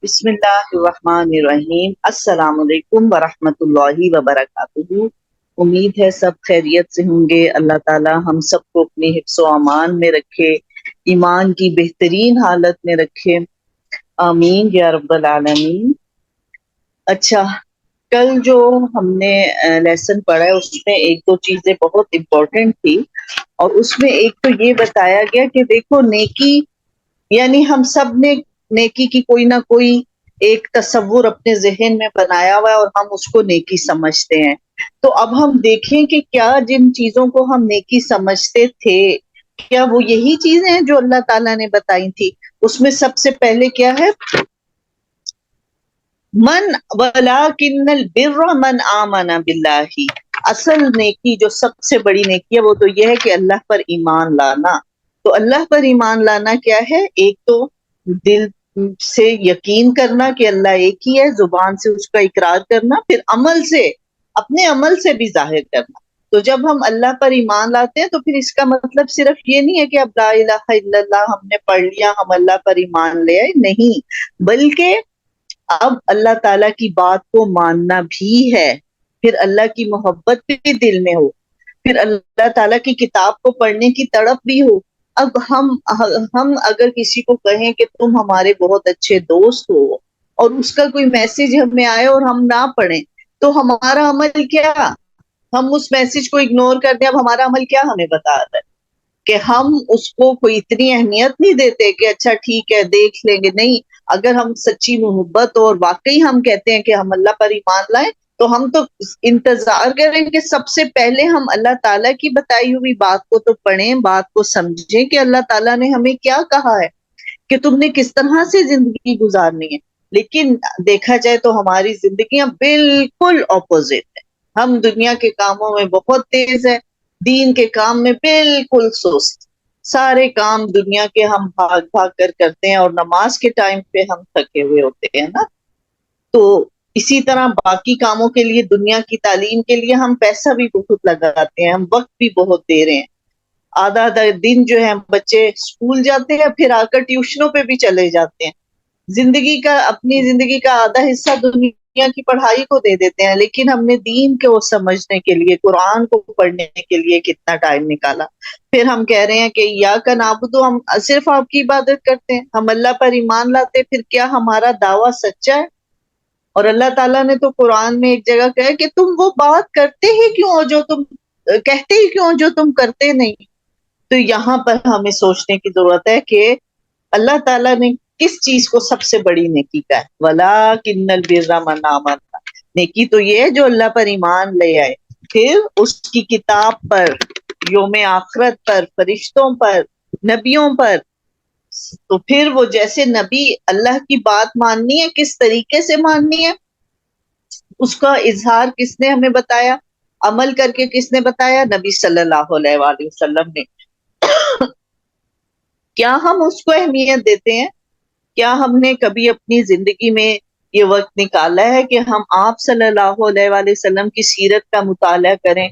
بسم اللہ الرحمن الرحیم، السلام علیکم ورحمۃ اللہ وبرکاتہ۔ امید ہے سب خیریت سے ہوں گے۔ اللہ تعالی ہم سب کو اپنی حفظ و امان میں رکھے، ایمان کی بہترین حالت میں رکھے، آمین یا رب العالمین۔ اچھا، کل جو ہم نے لیسن پڑھا ہے اس میں ایک دو چیزیں بہت امپورٹنٹ تھی، اور اس میں ایک تو یہ بتایا گیا کہ دیکھو نیکی، یعنی ہم سب نے نیکی کی کوئی نہ کوئی ایک تصور اپنے ذہن میں بنایا ہوا ہے اور ہم اس کو نیکی سمجھتے ہیں۔ تو اب ہم دیکھیں کہ کیا جن چیزوں کو ہم نیکی سمجھتے تھے، کیا وہ یہی چیزیں ہیں جو اللہ تعالیٰ نے بتائی تھی؟ اس میں سب سے پہلے کیا ہے؟ من وَلَٰكِنَّ الْبِرَّ مَنْ آمَنَ بِاللَّهِ۔ اصل نیکی جو سب سے بڑی نیکی ہے وہ تو یہ ہے کہ اللہ پر ایمان لانا۔ تو اللہ پر ایمان لانا کیا ہے؟ ایک تو دل سے یقین کرنا کہ اللہ ایک ہی ہے، زبان سے اس کا اقرار کرنا، پھر عمل سے، اپنے عمل سے بھی ظاہر کرنا۔ تو جب ہم اللہ پر ایمان لاتے ہیں تو پھر اس کا مطلب صرف یہ نہیں ہے کہ اب لا الہ الا اللہ ہم نے پڑھ لیا، ہم اللہ پر ایمان لے آئے، نہیں، بلکہ اب اللہ تعالیٰ کی بات کو ماننا بھی ہے، پھر اللہ کی محبت بھی دل میں ہو، پھر اللہ تعالیٰ کی کتاب کو پڑھنے کی تڑپ بھی ہو۔ اب ہم اگر کسی کو کہیں کہ تم ہمارے بہت اچھے دوست ہو اور اس کا کوئی میسج ہمیں آئے اور ہم نہ پڑھیں تو ہمارا عمل کیا؟ ہم اس میسج کو اگنور کر دیں، اب ہمارا عمل کیا ہمیں بتا رہا ہے؟ کہ ہم اس کو کوئی اتنی اہمیت نہیں دیتے کہ اچھا ٹھیک ہے دیکھ لیں گے، نہیں۔ اگر ہم سچی محبت اور واقعی ہم کہتے ہیں کہ ہم اللہ پر ایمان لائیں تو ہم تو انتظار کریں کہ سب سے پہلے ہم اللہ تعالیٰ کی بتائی ہوئی بات کو تو پڑھیں، بات کو سمجھیں کہ اللہ تعالیٰ نے ہمیں کیا کہا ہے، کہ تم نے کس طرح سے زندگی گزارنی ہے۔ لیکن دیکھا جائے تو ہماری زندگیاں بالکل اپوزٹ ہے۔ ہم دنیا کے کاموں میں بہت تیز ہے، دین کے کام میں بالکل سست۔ سارے کام دنیا کے ہم بھاگ بھاگ کر کرتے ہیں اور نماز کے ٹائم پہ ہم تھکے ہوئے ہوتے ہیں نا۔ تو اسی طرح باقی کاموں کے لیے، دنیا کی تعلیم کے لیے ہم پیسہ بھی بہت لگاتے ہیں، ہم وقت بھی بہت دے رہے ہیں۔ آدھا آدھا دن جو ہے بچے اسکول جاتے ہیں، پھر آ کر ٹیوشنوں پہ بھی چلے جاتے ہیں۔ اپنی زندگی کا آدھا حصہ دنیا کی پڑھائی کو دے دیتے ہیں، لیکن ہم نے دین کو سمجھنے کے لیے، قرآن کو پڑھنے کے لیے کتنا ٹائم نکالا؟ پھر ہم کہہ رہے ہیں کہ ایاک نعبد، ہم صرف آپ کی عبادت کرتے ہیں، ہم اللہ پر ایمان لاتے، پھر کیا ہمارا دعویٰ سچا ہے؟ اور اللہ تعالیٰ نے تو قرآن میں ایک جگہ کہا کہ تم وہ بات کرتے ہی کیوں ہو جو تم کہتے ہی کیوں ہو جو تم کرتے نہیں۔ تو یہاں پر ہمیں سوچنے کی ضرورت ہے کہ اللہ تعالیٰ نے کس چیز کو سب سے بڑی نیکی کا ہے؟ وَلَٰكِنَّ الْبِرَّ مَنْ آمَنَ۔ نیکی تو یہ ہے جو اللہ پر ایمان لے آئے، پھر اس کی کتاب پر، یوم آخرت پر، فرشتوں پر، نبیوں پر۔ تو پھر وہ جیسے نبی، اللہ کی بات ماننی ہے، کس طریقے سے ماننی ہے، اس کا اظہار کس نے ہمیں بتایا، عمل کر کے کس نے بتایا؟ نبی صلی اللہ علیہ وآلہ وسلم نے۔ کیا ہم اس کو اہمیت دیتے ہیں؟ کیا ہم نے کبھی اپنی زندگی میں یہ وقت نکالا ہے کہ ہم آپ صلی اللہ علیہ وآلہ وسلم کی سیرت کا مطالعہ کریں؟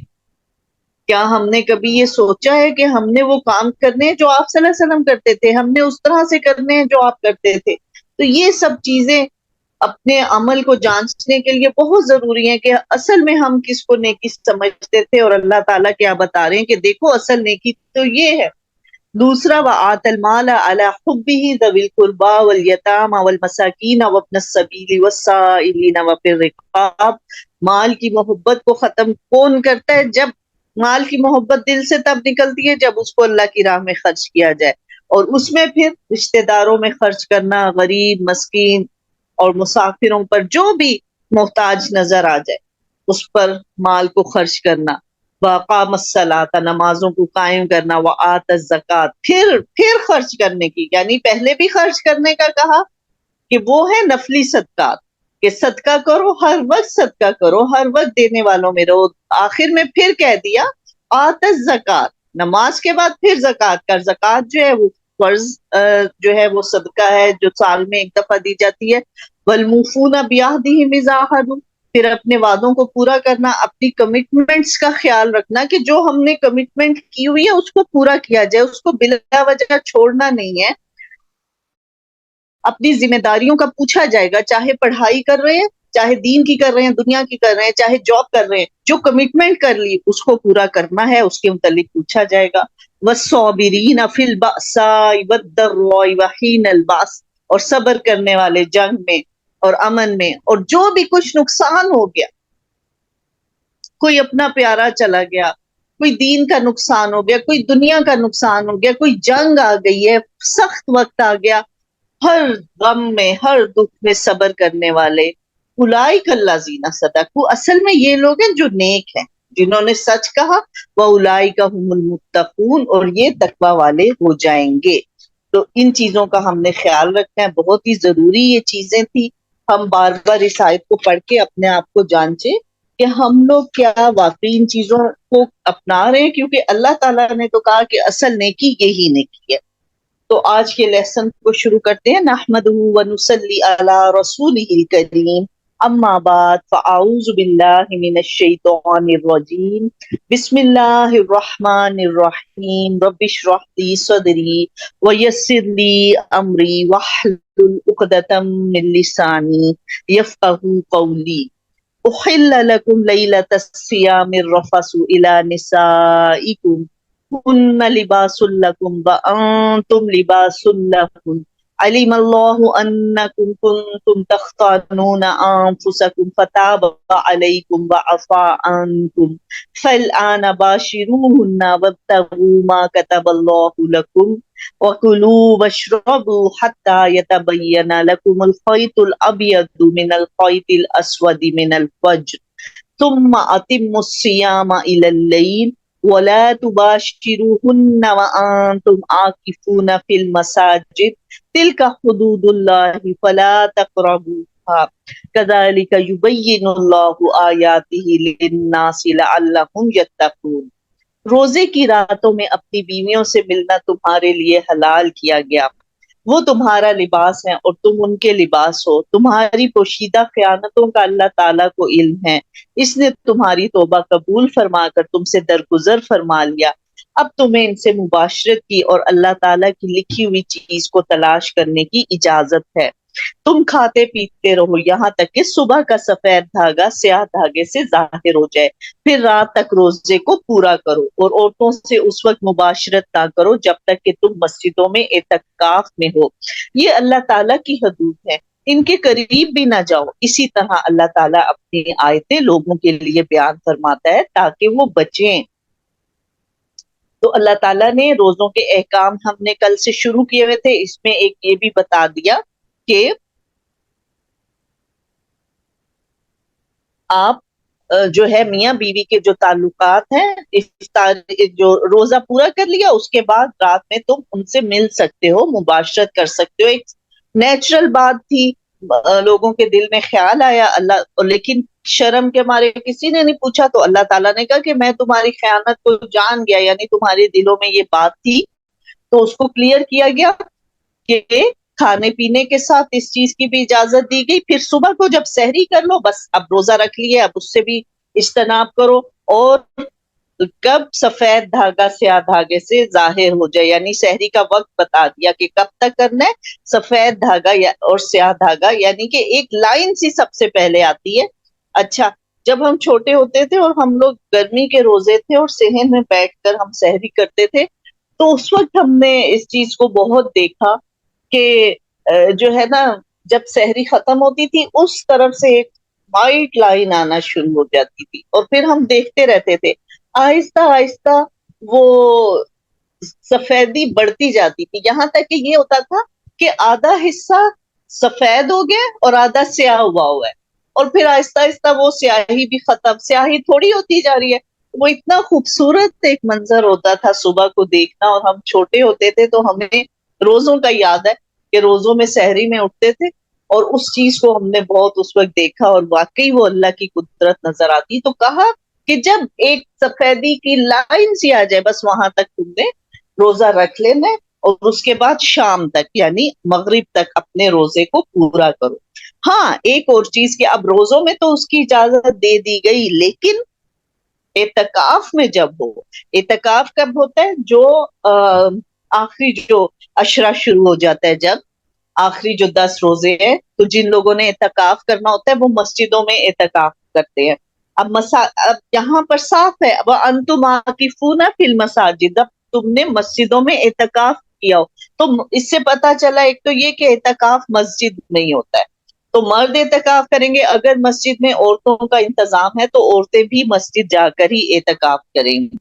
کیا ہم نے کبھی یہ سوچا ہے کہ ہم نے وہ کام کرنے ہیں جو آپ صلی اللہ علیہ وسلم کرتے تھے، ہم نے اس طرح سے کرنے ہیں جو آپ کرتے تھے؟ تو یہ سب چیزیں اپنے عمل کو جانچنے کے لیے بہت ضروری ہے کہ اصل میں ہم کس کو نیکی سمجھتے تھے، اور اللہ تعالیٰ کیا بتا رہے ہیں کہ دیکھو اصل نیکی تو یہ ہے۔ دوسرا، وَآتَى الْمَالَ عَلَى حُبِّهِ ذَوِي الْقُرْبَى وَالْيَتَامَى وَالْمَسَاكِينَ وَابْنَ السَّبِيلِ وَالسَّائِلِينَ وَفِي الرِّقَابِ۔ مال کی محبت کو ختم کون کرتا ہے؟ جب مال کی محبت دل سے تب نکلتی ہے جب اس کو اللہ کی راہ میں خرچ کیا جائے، اور اس میں پھر رشتہ داروں میں خرچ کرنا، غریب، مسکین اور مسافروں پر، جو بھی محتاج نظر آ جائے اس پر مال کو خرچ کرنا۔ وَأَقَامَ الصَّلَاةَ، نمازوں کو قائم کرنا۔ وَآتَى الزَّكَاةَ، پھر خرچ کرنے کی، یعنی پہلے بھی خرچ کرنے کا کہا کہ وہ ہے نفلی صدقات، کہ صدقہ کرو، ہر وقت صدقہ کرو، ہر وقت دینے والوں میں رہو۔ آخر میں پھر کہہ دیا آتَى الزَّكَاةَ، نماز کے بعد پھر زکوٰۃ کا۔ زکوٰۃ جو ہے وہ فرض جو ہے وہ صدقہ ہے جو سال میں ایک دفعہ دی جاتی ہے۔ وَالْمُوفُونَ بِعَهْدِهِمْ إِذَا عَاهَدُوا، پھر اپنے وعدوں کو پورا کرنا، اپنی کمٹمنٹس کا خیال رکھنا کہ جو ہم نے کمٹمنٹ کی ہوئی ہے اس کو پورا کیا جائے، اس کو بلا وجہ چھوڑنا نہیں ہے۔ اپنی ذمہ داریوں کا پوچھا جائے گا، چاہے پڑھائی کر رہے ہیں، چاہے دین کی کر رہے ہیں، دنیا کی کر رہے ہیں، چاہے جاب کر رہے ہیں، جو کمٹمنٹ کر لی اس کو پورا کرنا ہے، اس کے متعلق پوچھا جائے گا۔ وَالصَّابِرِينَ فِي الْبَأْسَاءِ وَالضَّرَّاءِ وَحِينَ الْبَأْسِ، اور صبر کرنے والے جنگ میں اور امن میں، اور جو بھی کچھ نقصان ہو گیا، کوئی اپنا پیارا چلا گیا، کوئی دین کا نقصان ہو گیا، کوئی دنیا کا نقصان ہو گیا، کوئی جنگ آ گئی ہے، سخت وقت آ گیا، ہر غم میں ہر دکھ میں صبر کرنے والے، اولئک الذین صدقوا، اصل میں یہ لوگ ہیں جو نیک ہیں، جنہوں نے سچ کہا، واولئک هم المتقون، اور یہ تقوی والے ہو جائیں گے۔ تو ان چیزوں کا ہم نے خیال رکھنا ہے، بہت ہی ضروری یہ چیزیں تھی۔ ہم بار بار اس آیت کو پڑھ کے اپنے آپ کو جانچے کہ ہم لوگ کیا واقعی ان چیزوں کو اپنا رہے ہیں، کیونکہ اللہ تعالیٰ نے تو کہا کہ اصل نیکی یہی نیکی ہے۔ تو آج کے لیسن کو شروع کرتے ہیں۔ نحمدہ ونصلی علی رسولہ الکریم، اما بعد فاعوذ باللہ من الشیطان الرجیم، بسم اللہ الرحمن الرحیم، رب اشرح لی صدری ویسر لی امری واحلل عقدۃ من لسانی یفقہوا قولی۔ احل لکم لیلۃ الصیام الرفث الی نسائکم هن لباس لكم وأنتم لباس لهن علم الله أنكم كنتم تختانون أنفسكم فتاب عليكم وعفى عنكم فالآن باشروهن وابتغوا ما كتب الله لكم وكلوا واشربوا حتى يتبين لكم الخيط الأبيض من الخيط الأسود من الفجر ثم أتموا الصيام إلى الليل وَلَا تُبَاشِرُوهُنَّ وَأَنْتُمْ عَاكِفُونَ فِي الْمَسَاجِدِ تِلْكَ حُدُودُ اللَّهِ فَلَا تَقْرَبُوهَا كَذَلِكَ يُبَيِّنُ اللَّهُ آيَاتِهِ لِلنَّاسِ لَعَلَّهُمْ يَتَّقُونَ۔ روزے کی راتوں میں اپنی بیویوں سے ملنا تمہارے لیے حلال کیا گیا، وہ تمہارا لباس ہے اور تم ان کے لباس ہو، تمہاری پوشیدہ خیانتوں کا اللہ تعالیٰ کو علم ہے، اس نے تمہاری توبہ قبول فرما کر تم سے درگزر فرما لیا، اب تمہیں ان سے مباشرت کی اور اللہ تعالیٰ کی لکھی ہوئی چیز کو تلاش کرنے کی اجازت ہے۔ تم کھاتے پیتے رہو یہاں تک کہ صبح کا سفید دھاگا سیاہ دھاگے سے ظاہر ہو جائے، پھر رات تک روزے کو پورا کرو اور عورتوں سے اس وقت مباشرت نہ کرو جب تک کہ تم مسجدوں میں اعتکاف میں ہو، یہ اللہ تعالیٰ کی حدود ہے، ان کے قریب بھی نہ جاؤ۔ اسی طرح اللہ تعالیٰ اپنی آیتیں لوگوں کے لیے بیان فرماتا ہے تاکہ وہ بچیں۔ تو اللہ تعالیٰ نے روزوں کے احکام ہم نے کل سے شروع کیے ہوئے تھے، اس میں ایک یہ بھی بتا دیا کہ آپ جو ہے میاں بیوی کے جو تعلقات ہیں، افطار جو روزہ پورا کر لیا اس کے بعد رات میں تم ان سے مل سکتے ہو، مباشرت کر سکتے ہو، ایک نیچرل بات تھی۔ لوگوں کے دل میں خیال آیا اللہ، لیکن شرم کے مارے کسی نے نہیں پوچھا، تو اللہ تعالیٰ نے کہا کہ میں تمہاری خیانت کو جان گیا، یعنی تمہارے دلوں میں یہ بات تھی، تو اس کو کلیئر کیا گیا کہ کھانے پینے کے ساتھ اس چیز کی بھی اجازت دی گئی۔ پھر صبح کو جب سحری کر لو، بس اب روزہ رکھ لیے، اب اس سے بھی اجتناب کرو، اور کب سفید دھاگا سیاہ دھاگے سے ظاہر ہو جائے، یعنی سحری کا وقت بتا دیا کہ کب تک کرنا ہے، سفید دھاگا اور سیاہ دھاگا، یعنی کہ ایک لائن سی سب سے پہلے آتی ہے۔ اچھا، جب ہم چھوٹے ہوتے تھے اور ہم لوگ گرمی کے روزے تھے اور صحن میں بیٹھ کر ہم سحری کرتے تھے، تو اس وقت ہم نے اس چیز کو بہت دیکھا کہ جو ہے نا، جب سحری ختم ہوتی تھی اس طرف سے ایک وائٹ لائن آنا شروع ہو جاتی تھی، اور پھر ہم دیکھتے رہتے تھے، آہستہ آہستہ وہ سفیدی بڑھتی جاتی تھی، یہاں تک کہ یہ ہوتا تھا کہ آدھا حصہ سفید ہو گیا اور آدھا سیاہ ہوا ہے، اور پھر آہستہ آہستہ وہ سیاہی بھی ختم، سیاہی تھوڑی ہوتی جا رہی ہے۔ وہ اتنا خوبصورت ایک منظر ہوتا تھا صبح کو دیکھنا، اور ہم چھوٹے ہوتے تھے تو ہمیں روزوں کا یاد ہے کہ روزوں میں سحری میں اٹھتے تھے، اور اس چیز کو ہم نے بہت اس وقت دیکھا، اور واقعی وہ اللہ کی قدرت نظر آتی۔ تو کہا کہ جب ایک سفیدی کی لائن سی آ جائے، بس وہاں تک تم نے روزہ رکھ لینا ہے، اور اس کے بعد شام تک یعنی مغرب تک اپنے روزے کو پورا کرو۔ ہاں، ایک اور چیز کہ اب روزوں میں تو اس کی اجازت دے دی گئی، لیکن اعتکاف میں جب ہو، اعتکاف کب ہوتا ہے؟ جو آخری جو عشرہ شروع ہو جاتا ہے، جب آخری جو 10 روزے ہیں، تو جن لوگوں نے اعتکاف کرنا ہوتا ہے وہ مسجدوں میں اعتکاف کرتے ہیں۔ اب یہاں پر صاف ہے، وَأَنْتُمْ عَاكِفُونَ فِي الْمَسَاجِدِ، اب تم نے مسجدوں میں اعتکاف کیا ہو، تو اس سے پتا چلا ایک تو یہ کہ اعتکاف مسجد میں ہی ہوتا ہے، تو مرد اعتکاف کریں گے، اگر مسجد میں عورتوں کا انتظام ہے تو عورتیں بھی مسجد جا کر ہی اعتکاف کریں گی،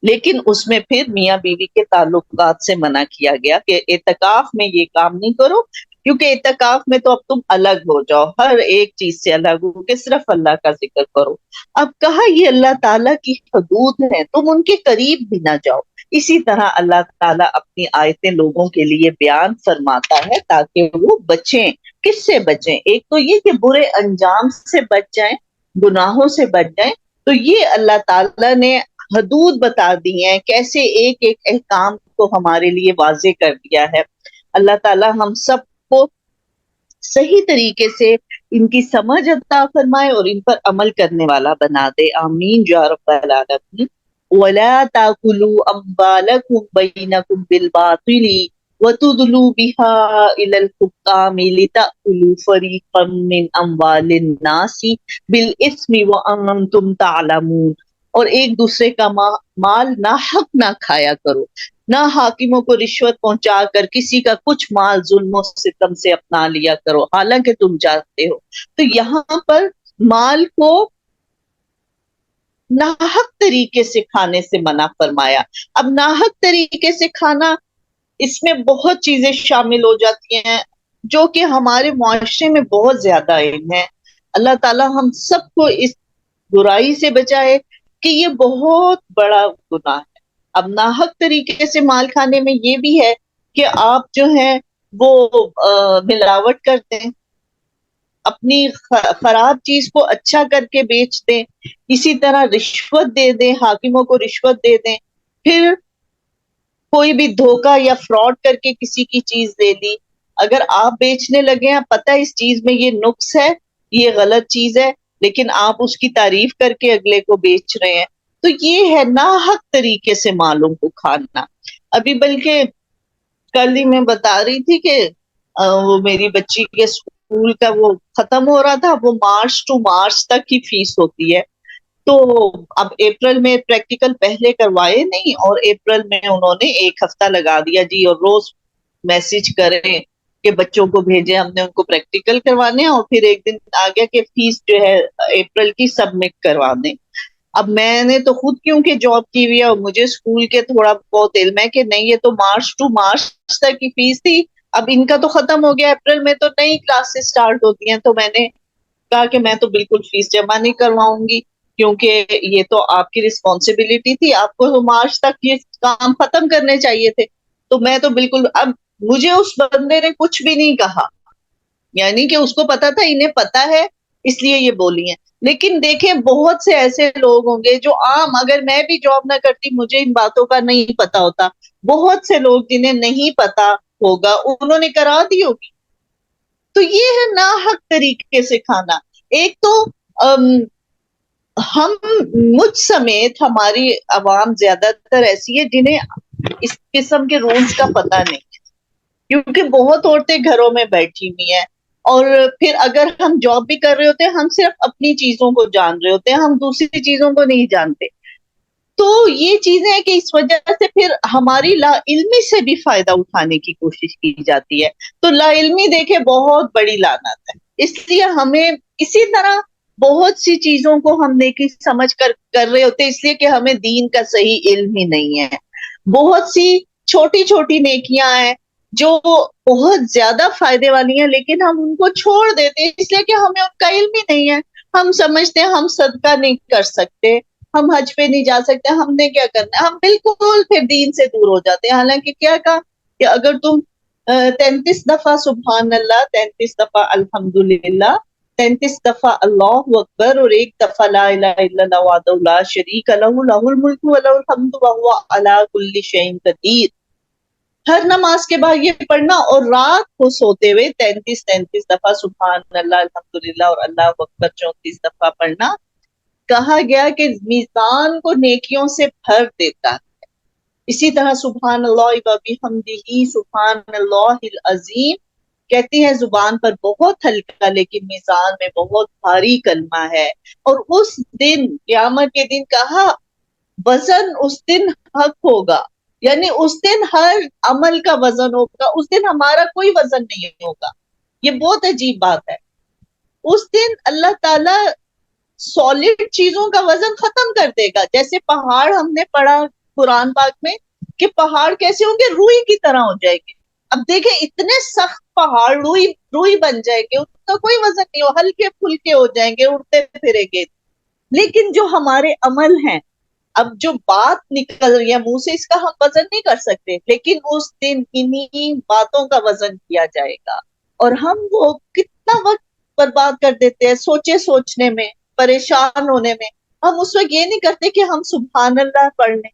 لیکن اس میں پھر میاں بیوی کے تعلقات سے منع کیا گیا کہ اعتکاف میں یہ کام نہیں کرو، کیونکہ اعتکاف میں تو اب تم الگ ہو جاؤ، ہر ایک چیز سے الگ ہو کے صرف اللہ کا ذکر کرو۔ اب کہا یہ اللہ تعالیٰ کی حدود ہے، تم ان کے قریب بھی نہ جاؤ۔ اسی طرح اللہ تعالیٰ اپنی آیتیں لوگوں کے لیے بیان فرماتا ہے تاکہ وہ بچیں۔ کس سے بچیں؟ ایک تو یہ کہ برے انجام سے بچ جائیں، گناہوں سے بچ جائیں، تو یہ اللہ تعالیٰ نے حدود بتا دی ہیں، کیسے ایک ایک احکام کو ہمارے لیے واضح کر دیا ہے۔ اللہ تعالیٰ ہم سب کو صحیح طریقے سے ان کی سمجھ عطا فرمائے اور ان پر عمل کرنے والا بنا دے، آمین یا رب العالمین۔ وَلَا تَأْكُلُوا أَمْوَالَكُمْ بَيْنَكُمْ بِالْبَاطِلِ وَتُدْلُوا بِهَا إِلَى الْحُكَّامِ لِتَأْكُلُوا فَرِيقًا مِّنْ أَمْوَالِ النَّاسِ بِالْإِثْمِ وَأَنْتُمْ تَعْلَمُونَ، اور ایک دوسرے کا مال ناحق نہ کھایا کرو، نہ حاکموں کو رشوت پہنچا کر کسی کا کچھ مال ظلم و ستم سے اپنا لیا کرو حالانکہ تم جانتے ہو۔ تو یہاں پر مال کو ناحق طریقے سے کھانے سے منع فرمایا۔ اب ناحق طریقے سے کھانا، اس میں بہت چیزیں شامل ہو جاتی ہیں جو کہ ہمارے معاشرے میں بہت زیادہ عام ہے۔ اللہ تعالی ہم سب کو اس برائی سے بچائے کہ یہ بہت بڑا گناہ ہے۔ اب ناحق طریقے سے مال کھانے میں یہ بھی ہے کہ آپ جو ہیں وہ ملاوٹ کرتے ہیں، اپنی خراب چیز کو اچھا کر کے بیچ دیں، اسی طرح رشوت دے دیں، حاکموں کو رشوت دے دیں، پھر کوئی بھی دھوکہ یا فراڈ کر کے کسی کی چیز دے دی، اگر آپ بیچنے لگے ہیں، پتہ اس چیز میں یہ نقص ہے، یہ غلط چیز ہے، لیکن آپ اس کی تعریف کر کے اگلے کو بیچ رہے ہیں، تو یہ ہے ناحق طریقے سے مالوں کو کھانا۔ ابھی بلکہ کل ہی میں بتا رہی تھی کہ وہ میری بچی کے اسکول کا وہ ختم ہو رہا تھا، وہ مارچ ٹو مارچ تک ہی فیس ہوتی ہے، تو اب اپریل میں پریکٹیکل پہلے کروائے نہیں، اور اپریل میں انہوں نے ایک ہفتہ لگا دیا جی، اور روز میسج کریں کہ بچوں کو بھیجیں، ہم نے ان کو پریکٹیکل کروانے ہیں، اور پھر ایک دن آ گیا کہ فیس جو ہے اپریل کی سبمٹ کروا دیں۔ اب میں نے تو خود کیونکہ جاب کی ہوئی ہے اور مجھے اسکول کے تھوڑا بہت علم ہے کہ نہیں، یہ تو مارچ ٹو مارچ تک کی فیس تھی، اب ان کا تو ختم ہو گیا، اپریل میں تو نئی کلاسز سٹارٹ ہوتی ہیں، تو میں نے کہا کہ میں تو بالکل فیس جمع نہیں کرواؤں گی، کیونکہ یہ تو آپ کی رسپانسبلٹی تھی، آپ کو مارچ تک یہ کام ختم کرنے چاہیے تھے، تو میں تو بالکل، اب مجھے اس بندے نے کچھ بھی نہیں کہا، یعنی کہ اس کو پتا تھا، انہیں پتا ہے اس لیے یہ بولی ہیں، لیکن دیکھیں بہت سے ایسے لوگ ہوں گے جو عام، اگر میں بھی جاب نہ کرتی مجھے ان باتوں کا نہیں پتا ہوتا، بہت سے لوگ جنہیں نہیں پتا ہوگا انہوں نے کرا دی ہوگی، تو یہ ہے ناحق طریقے سے کھانا۔ ایک تو ہم مجھ سمیت ہماری عوام زیادہ تر ایسی ہے جنہیں اس قسم کے رولز کا پتہ نہیں، کیونکہ بہت عورتیں گھروں میں بیٹھی ہوئی ہیں، اور پھر اگر ہم جاب بھی کر رہے ہوتے ہیں، ہم صرف اپنی چیزوں کو جان رہے ہوتے ہیں، ہم دوسری چیزوں کو نہیں جانتے، تو یہ چیزیں ہیں کہ اس وجہ سے پھر ہماری لا علمی سے بھی فائدہ اٹھانے کی کوشش کی جاتی ہے، تو لا علمی دیکھے بہت بڑی لعنت ہے، اس لیے ہمیں اسی طرح بہت سی چیزوں کو ہم نیکی سمجھ کر رہے ہوتے، اس لیے کہ ہمیں دین کا صحیح علم ہی نہیں ہے، بہت سی چھوٹی چھوٹی نیکیاں ہیں جو بہت زیادہ فائدے والی ہیں، لیکن ہم ان کو چھوڑ دیتے اس لیے کہ ہمیں ان کا علم ہی نہیں ہے، ہم سمجھتے ہیں ہم صدقہ نہیں کر سکتے، ہم حج پہ نہیں جا سکتے، ہم نے کیا کرنا ہے، ہم بالکل پھر دین سے دور ہو جاتے ہیں، حالانکہ کیا کہا کہ اگر تم 33 دفعہ سبحان اللہ، 33 دفعہ الحمدللہ، 33 دفعہ اللہ اکبر، اور ایک دفعہ لا الہ الا اللہ وحدہ لا شریک لہ لہ الملک و لہ الحمد وہو علی کل شیء قدیر، ہر نماز کے بعد یہ پڑھنا، اور رات کو سوتے ہوئے 33 دفعہ سبحان اللہ الحمدللہ اور اللہ اکبر 34 دفعہ پڑھنا، کہا گیا کہ میزان کو نیکیوں سے بھر دیتا ہے، اسی طرح سبحان اللہ و بحمدہ سبحان اللہ العظیم کہتی ہیں زبان پر بہت ہلکا لیکن میزان میں بہت بھاری کلمہ ہے. اور اس دن قیامت کے دن کہا وزن اس دن حق ہوگا، یعنی اس دن ہر عمل کا وزن ہوگا، اس دن ہمارا کوئی وزن نہیں ہوگا. یہ بہت عجیب بات ہے. اس دن اللہ تعالی سالڈ چیزوں کا وزن ختم کر دے گا. جیسے پہاڑ ہم نے پڑھا قرآن پاک میں کہ پہاڑ کیسے ہوں گے، روئی کی طرح ہو جائے گے. اب دیکھیں اتنے سخت پہاڑ روئی روئی بن جائے گے، اس کا کوئی وزن نہیں ہو، ہلکے پھلکے ہو جائیں گے، اڑتے پھریں گے. لیکن جو ہمارے عمل ہیں، اب جو بات نکل رہی ہے منہ سے، اس کا ہم وزن نہیں کر سکتے، لیکن اس دن انہی باتوں کا وزن کیا جائے گا. اور ہم وہ کتنا وقت برباد کر دیتے ہیں سوچے سوچنے میں، پریشان ہونے میں. ہم اس وقت یہ نہیں کرتے کہ ہم سبحان اللہ پڑھ لیں،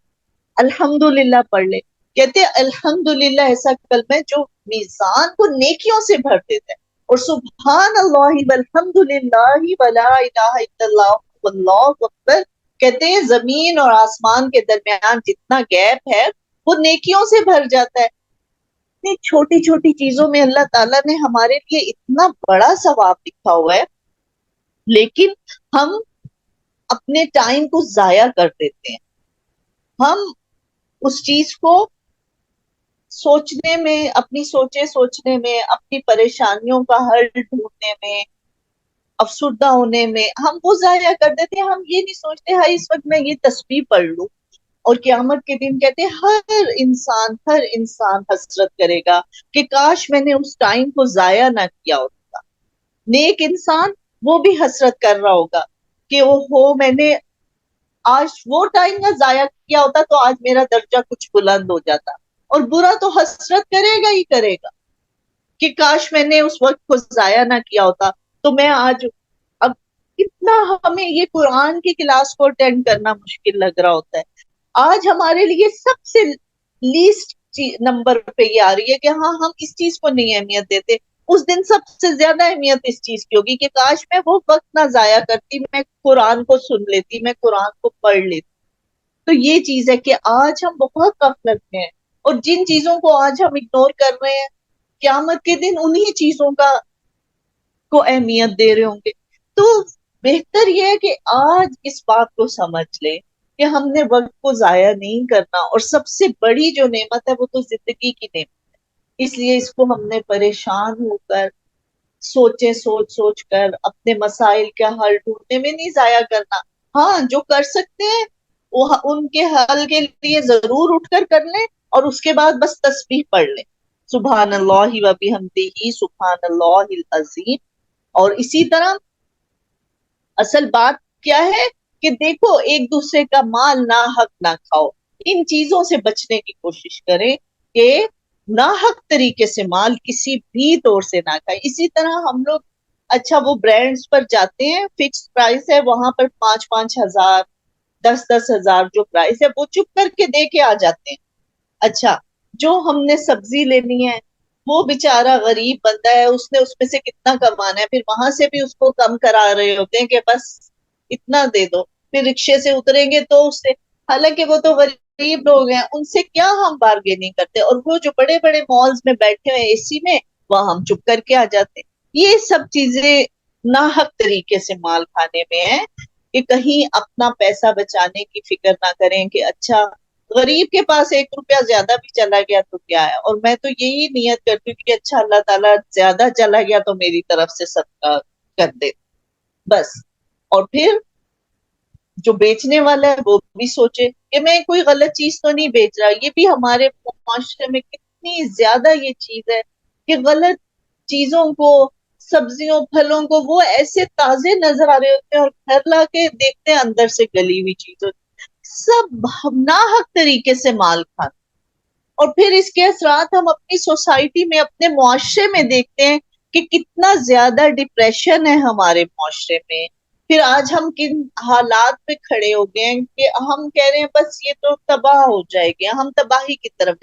الحمدللہ پڑھ لیں. کہتے الحمدللہ ایسا کلمہ ہے جو میزان کو نیکیوں سے بھر دیتا ہے. اور سبحان اللہ والحمدللہ ولا الہ الا اللہ واللہ اکبر کہتے ہیں زمین اور آسمان کے درمیان جتنا گیپ ہے وہ نیکیوں سے بھر جاتا ہے. اتنی چھوٹی چھوٹی چیزوں میں اللہ تعالیٰ نے ہمارے لیے اتنا بڑا ثواب لکھا ہوا ہے، لیکن ہم اپنے ٹائم کو ضائع کر دیتے ہیں. ہم اس چیز کو سوچنے میں، اپنی سوچے سوچنے میں، اپنی پریشانیوں کا حل ڈھونڈنے میں، افسردہ ہونے میں ہم وہ ضائع کر دیتے ہیں. ہم یہ نہیں سوچتے ہاں اس وقت میں یہ تسبیح پڑھ لوں. اور قیامت کے دن کہتے ہیں ہر انسان حسرت کرے گا کہ کاش میں نے اس ٹائم کو ضائع نہ کیا ہوتا. نیک انسان وہ بھی حسرت کر رہا ہوگا کہ میں نے آج وہ ٹائم نہ ضائع کیا ہوتا تو آج میرا درجہ کچھ بلند ہو جاتا. اور برا تو حسرت کرے گا ہی کرے گا کہ کاش میں نے اس وقت کو ضائع نہ کیا ہوتا تو میں آج. اب کتنا ہمیں یہ قرآن کی کلاس کو اٹینڈ کرنا مشکل لگ رہا ہوتا ہے. آج ہمارے لیے سب سے لیسٹ نمبر پہ یہ آ رہی ہے کہ ہاں ہم اس چیز کو نہیں اہمیت دیتے. اس دن سب سے زیادہ اہمیت اس چیز کی ہوگی کہ کاش میں وہ وقت نہ ضائع کرتی، میں قرآن کو سن لیتی، میں قرآن کو پڑھ لیتی. تو یہ چیز ہے کہ آج ہم بہت غفلت میں ہیں، اور جن چیزوں کو آج ہم اگنور کر رہے ہیں قیامت کے دن انہی چیزوں کو اہمیت دے رہے ہوں گے. تو بہتر یہ ہے کہ آج اس بات کو سمجھ لیں کہ ہم نے وقت کو ضائع نہیں کرنا. اور سب سے بڑی جو نعمت ہے وہ تو زندگی کی نعمت ہے، اس لیے اس کو ہم نے پریشان ہو کر سوچ کر اپنے مسائل کا حل ڈھونڈنے میں نہیں ضائع کرنا. ہاں جو کر سکتے ہیں وہ ان کے حل کے لیے ضرور اٹھ کر لیں، اور اس کے بعد بس تسبیح پڑھ لیں سبحان اللہ و بحمدہ سبحان اللہ العظیم. اور اسی طرح اصل بات کیا ہے کہ دیکھو ایک دوسرے کا مال ناحق نہ کھاؤ. ان چیزوں سے بچنے کی کوشش کریں کہ ناحق طریقے سے مال کسی بھی طور سے نہ کھائے. اسی طرح ہم لوگ اچھا وہ برانڈز پر جاتے ہیں، فکس پرائس ہے وہاں پر 5,000 10,000 جو پرائس ہے وہ چپ کر کے دے کے آ جاتے ہیں. اچھا جو ہم نے سبزی لینی ہے وہ بیچارہ غریب بندہ ہے، اس نے اس میں سے کتنا کمانا ہے، پھر وہاں سے بھی اس کو کم کرا رہے ہوتے ہیں کہ بس اتنا دے دو. پھر رکشے سے اتریں گے تو اس سے، حالانکہ وہ تو غریب لوگ ہیں، ان سے کیا ہم بارگیننگ کرتے. اور وہ جو بڑے بڑے مالز میں بیٹھے ہوئے اے سی میں، وہاں ہم چپ کر کے آ جاتے. یہ سب چیزیں ناحق طریقے سے مال کھانے میں ہیں کہ کہیں اپنا پیسہ بچانے کی فکر نہ کریں کہ اچھا غریب کے پاس 1 روپیہ زیادہ بھی چلا گیا تو کیا ہے. اور میں تو یہی نیت کرتی ہوں کہ اچھا اللہ تعالیٰ زیادہ چلا گیا تو میری طرف سے صدقہ کر دے بس. اور پھر جو بیچنے والا ہے وہ بھی سوچے کہ میں کوئی غلط چیز تو نہیں بیچ رہا. یہ بھی ہمارے معاشرے میں کتنی زیادہ یہ چیز ہے کہ غلط چیزوں کو، سبزیوں پھلوں کو وہ ایسے تازے نظر آ رہے ہوتے ہیں اور گھر لا کے دیکھتے ہیں اندر سے گلی ہوئی چیزوں، سب ناحق طریقے سے مال کھانا. اور پھر اس کے اثرات ہم اپنی سوسائٹی میں، اپنے معاشرے میں دیکھتے ہیں کہ کتنا زیادہ ڈپریشن ہے ہمارے معاشرے میں. پھر آج ہم کن حالات پہ کھڑے ہو گئے ہیں کہ ہم کہہ رہے ہیں بس یہ تو تباہ ہو جائے گی، ہم تباہی کی طرف.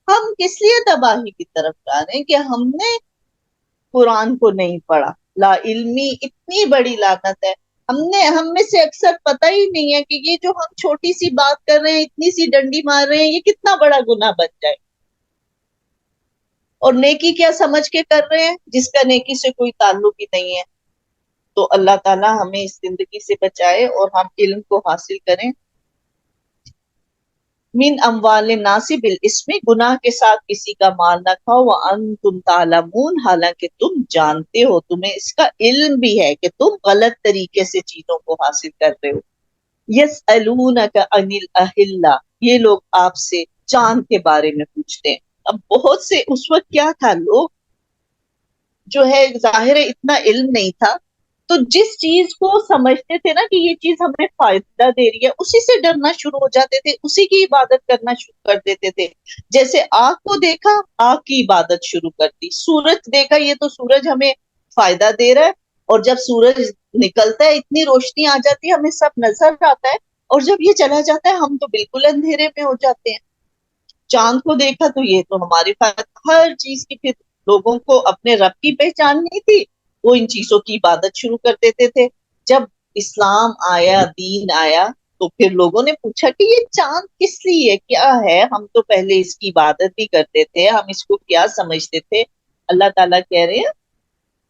ہم کس لیے تباہی کی طرف جا رہے ہیں کہ ہم نے قرآن کو نہیں پڑھا. لا علمی اتنی بڑی لعنت ہے. ہم میں سے اکثر پتہ ہی نہیں ہے کہ یہ جو ہم چھوٹی سی بات کر رہے ہیں، اتنی سی ڈنڈی مار رہے ہیں، یہ کتنا بڑا گناہ بن جائے. اور نیکی کیا سمجھ کے کر رہے ہیں جس کا نیکی سے کوئی تعلق ہی نہیں ہے. تو اللہ تعالیٰ ہمیں اس زندگی سے بچائے اور ہم علم کو حاصل کریں. من اموال الناس بالاسم، گناہ کے ساتھ کسی کا مال نہ کھاؤ، وانتم تعلمون، حالانکہ تم جانتے ہو، تمہیں اس کا علم بھی ہے کہ تم غلط طریقے سے چیزوں کو حاصل کر رہے ہو. یسألونک عن الاہلہ، یہ لوگ آپ سے چاند کے بارے میں پوچھتے ہیں. اب بہت سے اس وقت کیا تھا، لوگ جو ہے ظاہر ہے اتنا علم نہیں تھا، تو جس چیز کو سمجھتے تھے نا کہ یہ چیز ہمیں فائدہ دے رہی ہے، اسی سے ڈرنا شروع ہو جاتے تھے، اسی کی عبادت کرنا شروع کر دیتے تھے. جیسے آگ کو دیکھا، آگ کی عبادت شروع کر دی. سورج دیکھا، یہ تو سورج ہمیں فائدہ دے رہا ہے، اور جب سورج نکلتا ہے اتنی روشنی آ جاتی ہے، ہمیں سب نظر آتا ہے، اور جب یہ چلا جاتا ہے ہم تو بالکل اندھیرے میں ہو جاتے ہیں. چاند کو دیکھا تو یہ تو ہماری ہر چیز کی، پھر لوگوں کو اپنے رب کی پہچان نہیں تھی، وہ ان چیزوں کی عبادت شروع کر دیتے تھے. جب اسلام آیا، دین آیا، تو پھر لوگوں نے پوچھا کہ یہ چاند کس لیے، کیا ہے؟ ہم تو پہلے اس کی عبادت بھی کرتے تھے، ہم اس کو کیا سمجھتے تھے. اللہ تعالیٰ کہہ رہے ہیں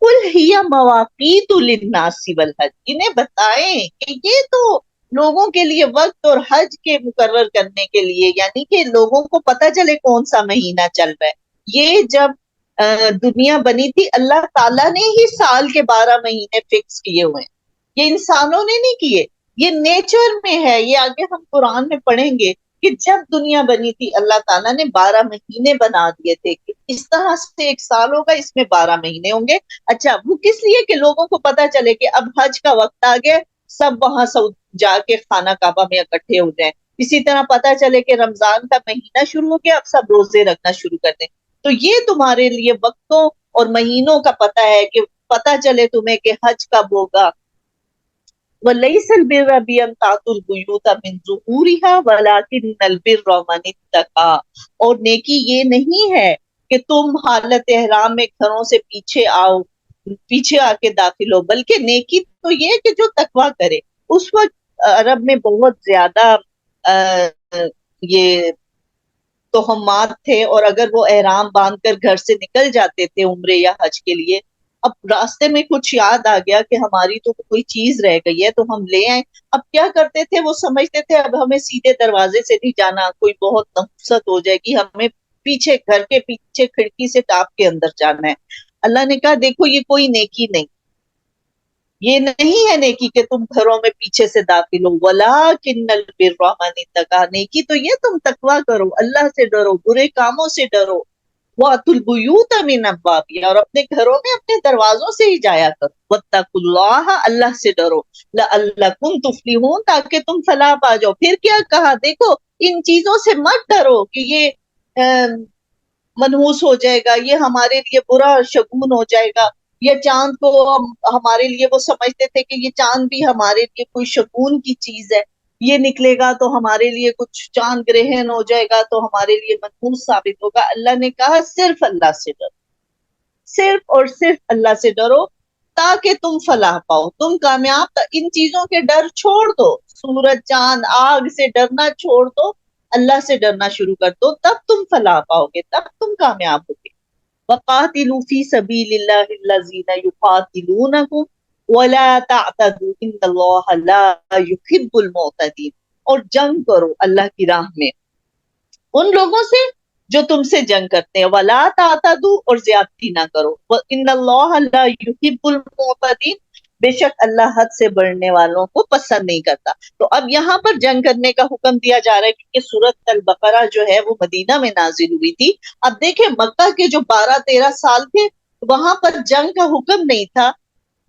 قل ہی مواقیت للناس والحج، انہیں بتائیں کہ یہ تو لوگوں کے لیے وقت اور حج کے مقرر کرنے کے لیے، یعنی کہ لوگوں کو پتہ چلے کون سا مہینہ چل رہا ہے. یہ جب دنیا بنی تھی، اللہ تعالیٰ نے ہی سال کے 12 مہینے فکس کیے ہوئے ہیں، یہ انسانوں نے نہیں کیے، یہ نیچر میں ہے. یہ آگے ہم قرآن میں پڑھیں گے کہ جب دنیا بنی تھی اللہ تعالیٰ نے 12 مہینے بنا دیے تھے کہ اس طرح سے ایک سال ہوگا، اس میں 12 مہینے ہوں گے. اچھا، وہ کس لیے کہ لوگوں کو پتا چلے کہ اب حج کا وقت آ گیا، سب وہاں جا کے خانہ کعبہ میں اکٹھے ہو جائیں. اسی طرح پتا چلے کہ رمضان کا مہینہ شروع ہو گیا، اب سب روزے رکھنا شروع کر دیں. تو یہ تمہارے لیے وقتوں اور مہینوں کا پتہ ہے کہ پتا چلے تمہیں کہ حج کب ہوگا. وَلَيْسَ الْبِرَّ بِأَن تَأْتُوا الْبُيُوتَ مِن ظُهُورِهَا وَلَكِنَّ الْبِرَّ مَنِ اتَّقَىٰ، اور نیکی یہ نہیں ہے کہ تم حالت احرام میں گھروں سے پیچھے آ کے داخل ہو، بلکہ نیکی تو یہ کہ جو تقویٰ کرے. اس وقت عرب میں بہت زیادہ یہ توہمات تھے، اور اگر وہ احرام باندھ کر گھر سے نکل جاتے تھے عمرے یا حج کے لیے، اب راستے میں کچھ یاد آ گیا کہ ہماری تو کوئی چیز رہ گئی ہے تو ہم لے آئیں. اب کیا کرتے تھے، وہ سمجھتے تھے اب ہمیں سیدھے دروازے سے نہیں جانا، کوئی بہت نحوست ہو جائے گی، ہمیں پیچھے گھر کے پیچھے کھڑکی سے ٹاپ کے اندر جانا ہے. اللہ نے کہا دیکھو یہ کوئی نیکی نہیں، یہ نہیں ہے نیکی کہ تم گھروں میں پیچھے سے داخل ہو. وَلَٰكِنَّ الْبِرَّ مَنِ اتَّقَىٰ، نیکی تو یہ تم تقویٰ کرو، اللہ سے ڈرو، برے کاموں سے ڈرو. وَأْتُوا الْبُيُوتَ مِنْ أَبْوَابِهَا، اور اپنے گھروں میں اپنے دروازوں سے ہی جایا کرو. وَاتَّقُوا اللَّهَ، اللہ سے ڈرو. لَعَلَّكُمْ تُفْلِحُونَ، تاکہ تم فلاح پا جاؤ. پھر کیا کہا، دیکھو ان چیزوں سے مت ڈرو کہ یہ منحوس ہو جائے گا، یہ ہمارے لیے برا شگون ہو جائے گا. یا چاند کو ہمارے لیے وہ سمجھتے تھے کہ یہ چاند بھی ہمارے لیے کوئی شگون کی چیز ہے، یہ نکلے گا تو ہمارے لیے کچھ چاند گرہن ہو جائے گا تو ہمارے لیے منحوس ثابت ہوگا. اللہ نے کہا صرف اللہ سے ڈرو، صرف اور صرف اللہ سے ڈرو تاکہ تم فلاح پاؤ، تم کامیاب. ان چیزوں کے ڈر چھوڑ دو، سورج چاند آگ سے ڈرنا چھوڑ دو، اللہ سے ڈرنا شروع کر دو، تب تم فلاح پاؤ گے، تب تم کامیاب ہوگے. وَقَاتِلُوا فِي سَبِيلِ اللَّهِ الَّذِينَ يُقَاتِلُونَكُمْ وَلَا تَعْتَدُوا إِنَّ اللَّهَ لَا يُحِبُّ الْمُعْتَدِينَ، اور جنگ کرو اللہ کی راہ میں ان لوگوں سے جو تم سے جنگ کرتے ہیں. وَلَا تَعْتَدُوا، اور زیادتی نہ کرو. وَإِنَّ اللَّهَ لَا يُحِبُّ الْمُعْتَدِينَ، بے شک اللہ حد سے بڑھنے والوں کو پسند نہیں کرتا. تو اب یہاں پر جنگ کرنے کا حکم دیا جا رہا ہے کیونکہ سورۃ البقرہ جو ہے وہ مدینہ میں نازل ہوئی تھی. اب دیکھیں مکہ کے جو 12-13 سال تھے وہاں پر جنگ کا حکم نہیں تھا،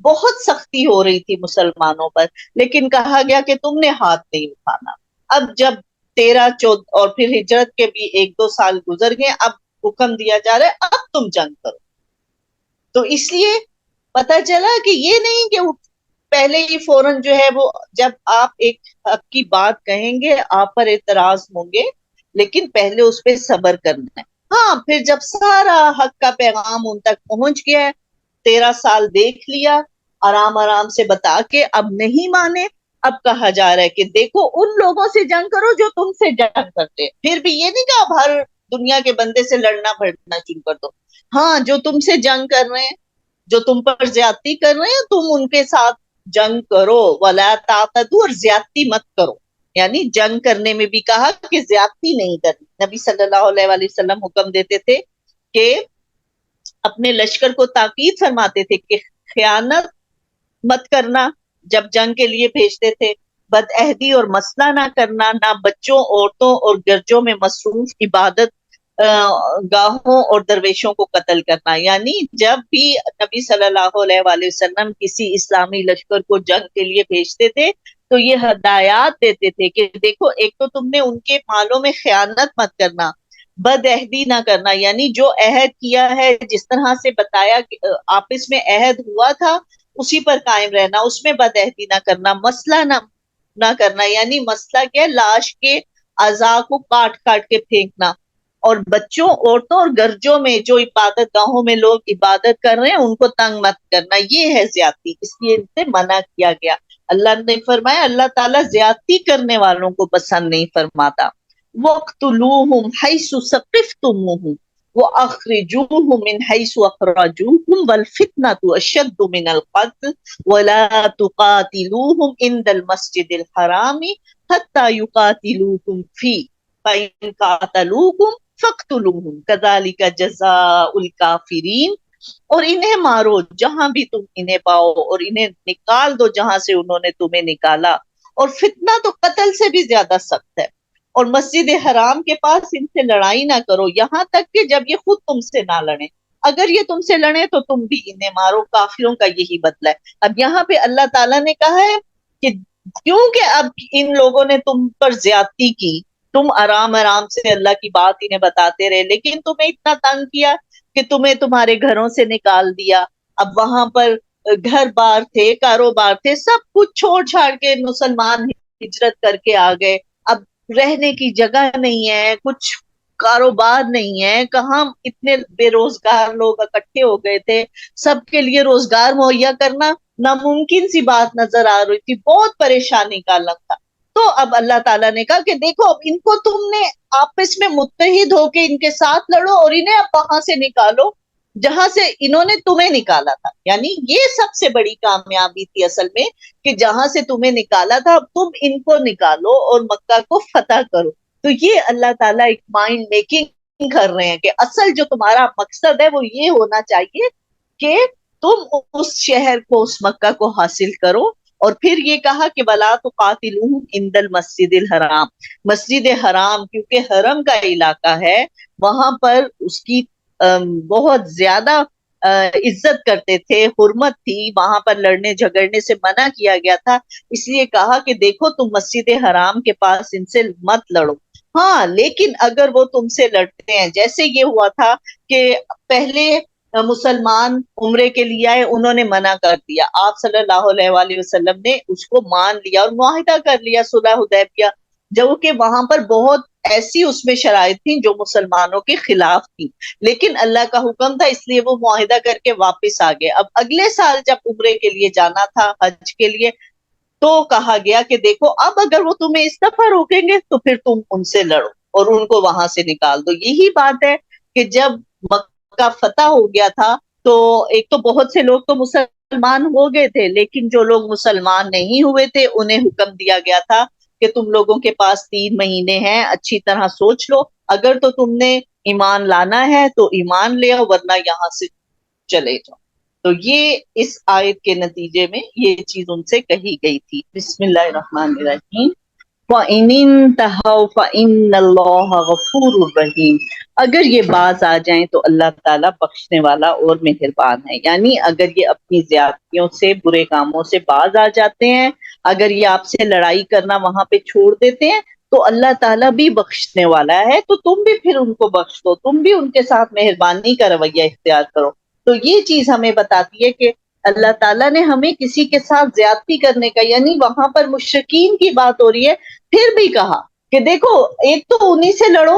بہت سختی ہو رہی تھی مسلمانوں پر، لیکن کہا گیا کہ تم نے ہاتھ نہیں اٹھانا. اب جب 13-14 اور پھر ہجرت کے بھی 1-2 سال گزر گئے، اب حکم دیا جا رہا ہے اب تم جنگ کرو. تو اس لیے پتا چلا کہ یہ نہیں کہ پہلے ہی فوراً جو ہے وہ جب آپ ایک حق کی بات کہیں گے آپ پر اعتراض ہوں گے، لیکن پہلے اس پہ صبر کرنا ہے. ہاں پھر جب سارا حق کا پیغام ان تک پہنچ گیا ہے، 13 سال دیکھ لیا، آرام آرام سے بتا کے اب نہیں مانے. اب کہا جا رہا ہے کہ دیکھو ان لوگوں سے جنگ کرو جو تم سے جنگ کرتے ہیں. پھر بھی یہ نہیں کہ اب ہر دنیا کے بندے سے لڑنا بھڑنا شروع کر دو. ہاں جو تم سے جنگ کر رہے ہیں، جو تم پر زیادتی کر رہے ہیں، تم ان کے ساتھ جنگ کرو. ولا تعتدوا، اور زیادتی مت کرو. یعنی جنگ کرنے میں بھی کہا کہ زیادتی نہیں کرنی. نبی صلی اللہ علیہ وآلہ وسلم حکم دیتے تھے کہ اپنے لشکر کو تاکید فرماتے تھے کہ خیانت مت کرنا جب جنگ کے لیے بھیجتے تھے، بد عہدی اور مسئلہ نہ کرنا، نہ بچوں، عورتوں اور گرجوں میں مصروف عبادت گاہوں اور درویشوں کو قتل کرنا. یعنی جب بھی نبی صلی اللہ علیہ وآلہ وسلم کسی اسلامی لشکر کو جنگ کے لیے بھیجتے تھے تو یہ ہدایات دیتے تھے کہ دیکھو ایک تو تم نے ان کے مالوں میں خیانت مت کرنا، بد عہدی نہ کرنا، یعنی جو عہد کیا ہے جس طرح سے بتایا آپس میں عہد ہوا تھا اسی پر قائم رہنا، اس میں بد عہدی نہ کرنا، مسئلہ نہ کرنا. یعنی مسئلہ کیا، لاش کے اعضاء کو کاٹ کاٹ کے پھینکنا. اور بچوں، عورتوں اور گرجوں میں جو عبادت گاہوں میں لوگ عبادت کر رہے ہیں ان کو تنگ مت کرنا. یہ ہے زیادتی، اس لیے ان سے منع کیا گیا. اللہ نے فرمایا اللہ تعالیٰ زیادتی کرنے والوں کو پسند نہیں فرماتا. وَاقْتُلُوهُمْ حَيْثُ ثَقِفْتُمُوهُمْ وَأَخْرِجُوهُمْ مِنْ حَيْثُ أَخْرَجُوكُمْ وَالْفِتْنَةُ أَشَدُّ مِنَ الْقَتْلِ وَلَا تُقَاتِلُوهُمْ عِنْدَ الْمَسْجِدِ الْحَرَامِ حَتَّى يُقَاتِلُوكُمْ فِيهِ فَإِنْ قَاتَلُوكُمْ فَاقْتُلُوهُمْ كَذَلِكَ جَزَاءُ الْكَافِرِينَ. اور انہیں مارو جہاں بھی تم انہیں پاؤ، اور انہیں نکال دو جہاں سے انہوں نے تمہیں نکالا. اور فتنہ تو قتل سے بھی زیادہ سخت ہے. اور مسجد حرام کے پاس ان سے لڑائی نہ کرو یہاں تک کہ جب یہ خود تم سے نہ لڑیں. اگر یہ تم سے لڑیں تو تم بھی انہیں مارو. کافروں کا یہی بدلہ ہے. اب یہاں پہ اللہ تعالیٰ نے کہا ہے کہ کیونکہ اب ان لوگوں نے تم پر زیادتی کی، تم آرام آرام سے اللہ کی بات انہیں بتاتے رہے، لیکن تمہیں اتنا تنگ کیا کہ تمہیں تمہارے گھروں سے نکال دیا. اب وہاں پر گھر بار تھے، کاروبار تھے، سب کچھ چھوڑ چھاڑ کے مسلمان ہجرت کر کے آ گئے. اب رہنے کی جگہ نہیں ہے، کچھ کاروبار نہیں ہے، کہاں اتنے بے روزگار لوگ اکٹھے ہو گئے تھے. سب کے لیے روزگار مہیا کرنا ناممکن سی بات نظر آ رہی تھی. بہت پریشانی کا عالم تھا. تو اب اللہ تعالیٰ نے کہا کہ دیکھو اب ان کو تم نے آپس میں متحد ہو کے ان کے ساتھ لڑو، اور انہیں اب وہاں سے نکالو جہاں سے انہوں نے تمہیں نکالا تھا. یعنی یہ سب سے بڑی کامیابی تھی اصل میں کہ جہاں سے تمہیں نکالا تھا اب تم ان کو نکالو اور مکہ کو فتح کرو. تو یہ اللہ تعالیٰ ایک مائنڈ میکنگ کر رہے ہیں کہ اصل جو تمہارا مقصد ہے وہ یہ ہونا چاہیے کہ تم اس شہر کو، اس مکہ کو حاصل کرو. اور پھر یہ کہا کہ وَلَا تُقَاتِلُوهُمْ عِنْدَ الْمَسْجِدِ الْحَرَامِ، مسجد حرام کیونکہ حرم کا علاقہ ہے، وہاں پر اس کی بہت زیادہ عزت کرتے تھے، حرمت تھی، وہاں پر لڑنے جھگڑنے سے منع کیا گیا تھا. اس لیے کہا کہ دیکھو تم مسجد حرام کے پاس ان سے مت لڑو. ہاں لیکن اگر وہ تم سے لڑتے ہیں، جیسے یہ ہوا تھا کہ پہلے مسلمان عمرے کے لیے آئے، انہوں نے منع کر دیا، آپ صلی اللہ علیہ وآلہ وسلم نے اس کو مان لیا اور معاہدہ کر لیا صلح حدیبیہ، جو کہ وہاں پر بہت ایسی اس میں شرائط تھیں جو مسلمانوں کے خلاف تھی، لیکن اللہ کا حکم تھا اس لیے وہ معاہدہ کر کے واپس آ گئے. اب اگلے سال جب عمرے کے لیے جانا تھا، حج کے لیے، تو کہا گیا کہ دیکھو اب اگر وہ تمہیں اس دفعہ روکیں گے تو پھر تم ان سے لڑو اور ان کو وہاں سے نکال دو. یہی بات ہے کہ جب مکہ فتح ہو گیا تھا تو ایک تو بہت سے لوگ تو مسلمان ہو گئے تھے، لیکن جو لوگ مسلمان نہیں ہوئے تھے انہیں حکم دیا گیا تھا کہ تم لوگوں کے پاس 3 مہینے ہیں، اچھی طرح سوچ لو، اگر تو تم نے ایمان لانا ہے تو ایمان لے آؤ ورنہ یہاں سے چلے جاؤ. تو یہ اس آیت کے نتیجے میں یہ چیز ان سے کہی گئی تھی. بسم اللہ الرحمن الرحیم. وَإِنِ انْتَهَوْا فَإِنَّ اللَّهَ غَفُورٌ رَحِيمٌ. اگر یہ باز آ جائیں تو اللہ تعالیٰ بخشنے والا اور مہربان ہے. یعنی اگر یہ اپنی زیادتیوں سے، برے کاموں سے باز آ جاتے ہیں، اگر یہ آپ سے لڑائی کرنا وہاں پہ چھوڑ دیتے ہیں تو اللہ تعالیٰ بھی بخشنے والا ہے. تو تم بھی پھر ان کو بخش دو، تم بھی ان کے ساتھ مہربانی کا رویہ اختیار کرو. تو یہ چیز ہمیں بتاتی ہے کہ اللہ تعالیٰ نے ہمیں کسی کے ساتھ زیادتی کرنے کا، یعنی وہاں پر مشرکین کی بات ہو رہی ہے، پھر بھی کہا کہ دیکھو ایک تو انہی سے لڑو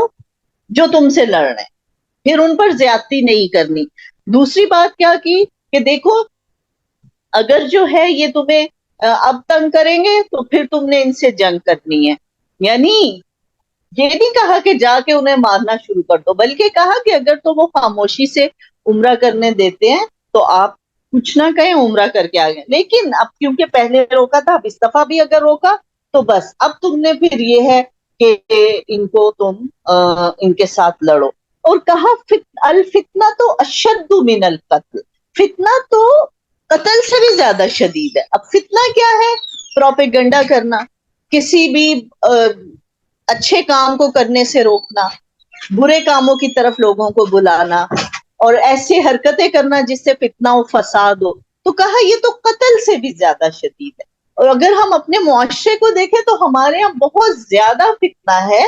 جو تم سے لڑ رہے ہیں، پھر ان پر زیادتی نہیں کرنی. دوسری بات کیا کی کہ دیکھو اگر جو ہے یہ تمہیں اب تنگ کریں گے تو پھر تم نے ان سے جنگ کرنی ہے. یعنی یہ نہیں کہا کہ جا کے انہیں مارنا شروع کر دو، بلکہ کہا کہ اگر تو وہ خاموشی سے عمرہ کرنے دیتے ہیں تو آپ کچھ نہ کہیں، عمرہ کر کے آگے. لیکن اب کیونکہ پہلے روکا تھا، اب اس دفعہ بھی اگر روکا تو بس اب تم نے پھر یہ ہے کہ ان کو تم ان کے ساتھ لڑو. اور کہا الفتنہ تو اشد من القتل، فتنہ تو قتل سے بھی زیادہ شدید ہے. اب فتنہ کیا ہے؟ پروپیگنڈا کرنا، کسی بھی اچھے کام کو کرنے سے روکنا، برے کاموں کی طرف لوگوں کو بلانا، اور ایسی حرکتیں کرنا جس سے فتنہ و فساد ہو. تو کہا یہ تو قتل سے بھی زیادہ شدید ہے. اور اگر ہم اپنے معاشرے کو دیکھیں تو ہمارے یہاں بہت زیادہ فتنہ ہے،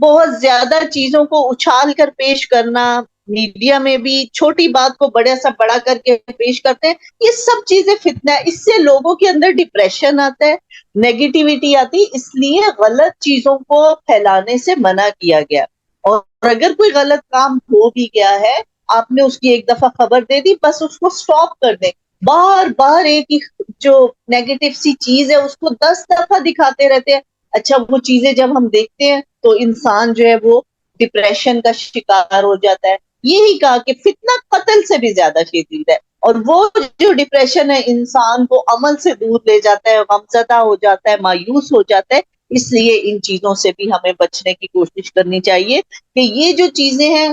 بہت زیادہ چیزوں کو اچھال کر پیش کرنا، میڈیا میں بھی چھوٹی بات کو بڑے سا بڑا کر کے پیش کرتے ہیں. یہ سب چیزیں فتنہ ہے. اس سے لوگوں کے اندر ڈپریشن آتا ہے، نیگیٹیوٹی آتی. اس لیے غلط چیزوں کو پھیلانے سے منع کیا گیا. اور اگر کوئی غلط کام ہو بھی گیا ہے، آپ نے اس کی ایک دفعہ خبر دے دی، بس اس کو سٹاپ کر دیں. بار بار ایک ہی جو نیگیٹو سی چیز ہے اس کو 10 دفعہ دکھاتے رہتے ہیں. اچھا وہ چیزیں جب ہم دیکھتے ہیں تو انسان جو ہے وہ ڈپریشن کا شکار ہو جاتا ہے. یہی کہا کہ فتنہ قتل سے بھی زیادہ شدید ہے. اور وہ جو ڈپریشن ہے انسان کو عمل سے دور لے جاتا ہے، غمزدہ ہو جاتا ہے، مایوس ہو جاتا ہے. اس لیے ان چیزوں سے بھی ہمیں بچنے کی کوشش کرنی چاہیے کہ یہ جو چیزیں ہیں،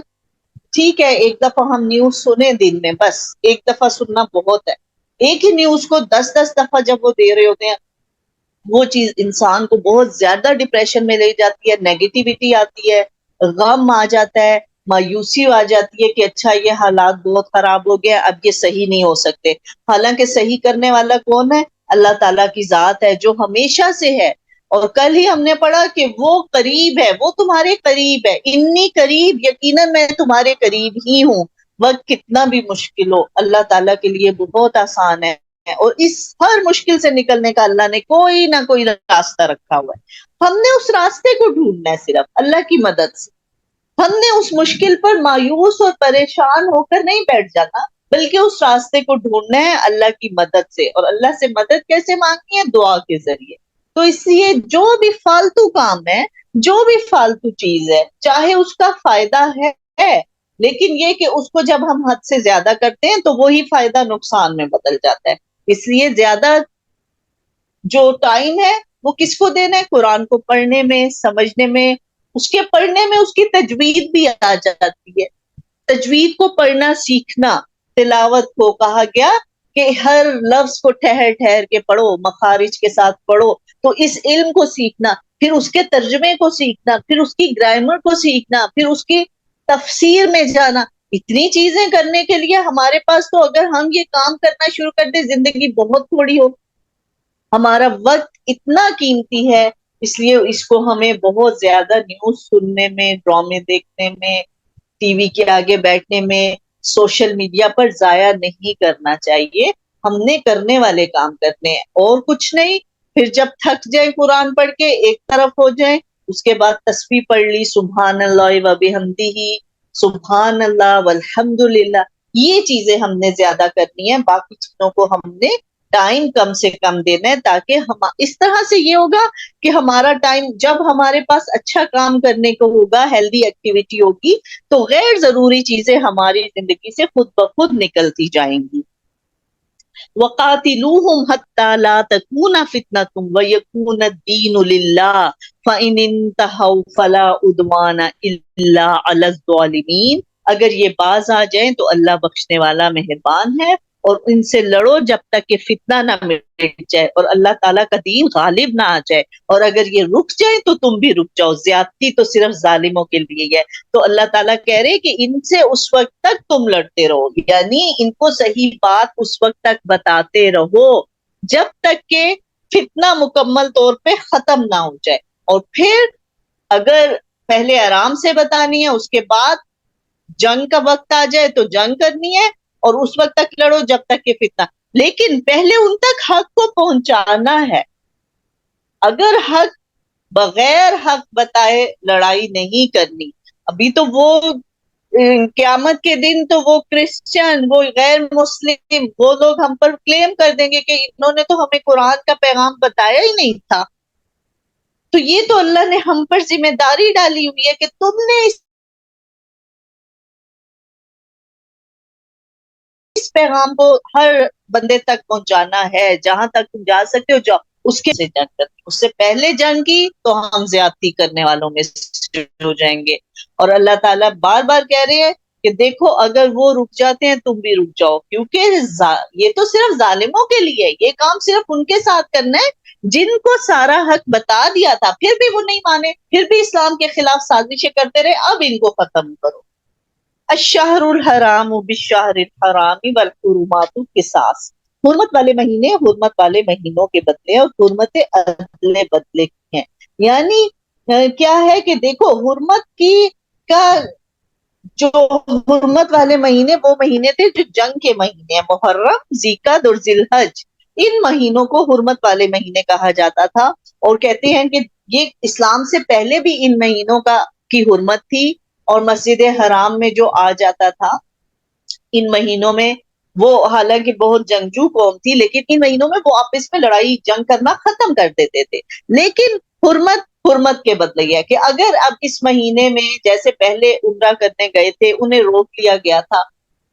ٹھیک ہے ایک دفعہ ہم نیوز سنیں دن میں، بس ایک دفعہ سننا بہت ہے. ایک ہی نیوز کو 10 جب وہ دے رہے ہوتے ہیں، وہ چیز انسان کو بہت زیادہ ڈپریشن میں لے جاتی ہے، نیگیٹیوٹی آتی ہے، غم آ جاتا ہے، مایوسی آ جاتی ہے کہ اچھا یہ حالات بہت خراب ہو گیا، اب یہ صحیح نہیں ہو سکتے. حالانکہ صحیح کرنے والا کون ہے؟ اللہ تعالیٰ کی ذات ہے جو ہمیشہ سے ہے. اور کل ہی ہم نے پڑھا کہ وہ قریب ہے، وہ تمہارے قریب ہے، انی قریب، یقیناً میں تمہارے قریب ہی ہوں. وقت کتنا بھی مشکل ہو اللہ تعالیٰ کے لیے بہت آسان ہے. اور اس ہر مشکل سے نکلنے کا اللہ نے کوئی نہ کوئی راستہ رکھا ہوا ہے. ہم نے اس راستے کو ڈھونڈنا ہے صرف اللہ کی مدد سے. ہم نے اس مشکل پر مایوس اور پریشان ہو کر نہیں بیٹھ جانا، بلکہ اس راستے کو ڈھونڈنا ہے اللہ کی مدد سے. اور اللہ سے مدد کیسے مانگنی ہے؟ دعا کے ذریعے. تو اس لیے جو بھی فالتو کام ہے، جو بھی فالتو چیز ہے، چاہے اس کا فائدہ ہے، لیکن یہ کہ اس کو جب ہم حد سے زیادہ کرتے ہیں تو وہی فائدہ نقصان میں بدل جاتا ہے. اس لیے زیادہ جو ٹائم ہے وہ کس کو دینا ہے؟ قرآن کو پڑھنے میں، سمجھنے میں. اس کے پڑھنے میں اس کی تجوید بھی آ جاتی ہے. تجوید کو پڑھنا سیکھنا، تلاوت کو کہا گیا کہ ہر لفظ کو ٹھہر ٹھہر کے پڑھو، مخارج کے ساتھ پڑھو. تو اس علم کو سیکھنا، پھر اس کے ترجمے کو سیکھنا، پھر اس کی گرامر کو سیکھنا، پھر اس کی تفسیر میں جانا. اتنی چیزیں کرنے کے لیے ہمارے پاس تو اگر ہم یہ کام کرنا شروع کر دیں زندگی بہت تھوڑی ہو. ہمارا وقت اتنا قیمتی ہے، اس لیے اس کو ہمیں بہت زیادہ نیوز سننے میں، ڈرامے دیکھنے میں، ٹی وی کے آگے بیٹھنے میں، سوشل میڈیا پر ضائع نہیں کرنا چاہیے. ہم نے کرنے والے کام کرنے ہیں اور کچھ نہیں. پھر جب تھک جائیں قرآن پڑھ کے، ایک طرف ہو جائیں، اس کے بعد تسبیح پڑھ لی، سبحان اللہ و بحمدہ، سبحان اللہ والحمد للہ. یہ چیزیں ہم نے زیادہ کرنی ہیں. باقی چیزوں کو ہم نے ٹائم کم سے کم دینا ہے، تاکہ ہم اس طرح سے یہ ہوگا کہ ہمارا ٹائم جب ہمارے پاس اچھا کام کرنے کو ہوگا، ہیلدی ایکٹیویٹی ہوگی، تو غیر ضروری چیزیں ہماری زندگی سے خود بخود نکلتی جائیں گی. وَقَاتِلُوهُمْ حَتَّى لَا تَكُونَ فِتْنَةٌ وَيَكُونَ الدِّينُ لِلَّهِ فَإِنِ انْتَهَوْا فَلَا عُدْوَانَ إِلَّا عَلَى الظَّالِمِينَ. اگر یہ باز آ جائیں تو اللہ بخشنے والا مہربان ہے. اور ان سے لڑو جب تک کہ فتنہ نہ مٹ جائے اور اللہ تعالیٰ کا دین غالب نہ آ جائے. اور اگر یہ رک جائے تو تم بھی رک جاؤ. زیادتی تو صرف ظالموں کے لیے ہے. تو اللہ تعالیٰ کہہ رہے کہ ان سے اس وقت تک تم لڑتے رہو، یعنی ان کو صحیح بات اس وقت تک بتاتے رہو جب تک کہ فتنہ مکمل طور پہ ختم نہ ہو جائے. اور پھر اگر پہلے آرام سے بتانی ہے، اس کے بعد جنگ کا وقت آ جائے تو جنگ کرنی ہے، اور اس وقت تک لڑو جب تک کہ فتنہ. لیکن پہلے ان تک حق کو پہنچانا ہے. اگر حق بغیر حق بتائے لڑائی نہیں کرنی. ابھی تو وہ قیامت کے دن تو وہ کرسچن، وہ غیر مسلم، وہ لوگ ہم پر کلیم کر دیں گے کہ انہوں نے تو ہمیں قرآن کا پیغام بتایا ہی نہیں تھا۔ تو یہ تو اللہ نے ہم پر ذمہ داری ڈالی ہوئی ہے کہ تم نے اس پیغام کو ہر بندے تک پہنچانا ہے، جہاں تک تم جا سکتے ہو جاؤ۔ اس کے سے جنگ کرنی، اس سے پہلے جنگ کی تو ہم زیادتی کرنے والوں میں سے ہو جائیں گے۔ اور اللہ تعالیٰ بار بار کہہ رہے ہیں کہ دیکھو اگر وہ رک جاتے ہیں تم بھی رک جاؤ، کیونکہ یہ تو صرف ظالموں کے لیے ہے، یہ کام صرف ان کے ساتھ کرنا ہے جن کو سارا حق بتا دیا تھا، پھر بھی وہ نہیں مانے، پھر بھی اسلام کے خلاف سازشیں کرتے رہے۔ اب ان کو ختم کرو۔ الشہر الحرام بالشہر الحرام والحرمات قصاص، حرمت والے مہینے حرمت والے مہینوں کے بدلے اور حرمتیں ادلے بدلے کی ہیں۔ یعنی کیا ہے کہ دیکھو حرمت کی کا جو حرمت والے مہینے وہ مہینے تھے جو جنگ کے مہینے ہیں، محرم، ذیقعد اور ذی الحج، ان مہینوں کو حرمت والے مہینے کہا جاتا تھا۔ اور کہتے ہیں کہ یہ اسلام سے پہلے بھی ان مہینوں کی حرمت تھی، اور مسجد حرام میں جو آ جاتا تھا ان مہینوں میں، وہ حالانکہ بہت جنگجو قوم تھی لیکن ان مہینوں میں وہ آپس میں لڑائی جنگ کرنا ختم کر دیتے تھے۔ لیکن حرمت کے بدلے یہ ہے کہ اگر اب اس مہینے میں جیسے پہلے عمرہ کرنے گئے تھے انہیں روک لیا گیا تھا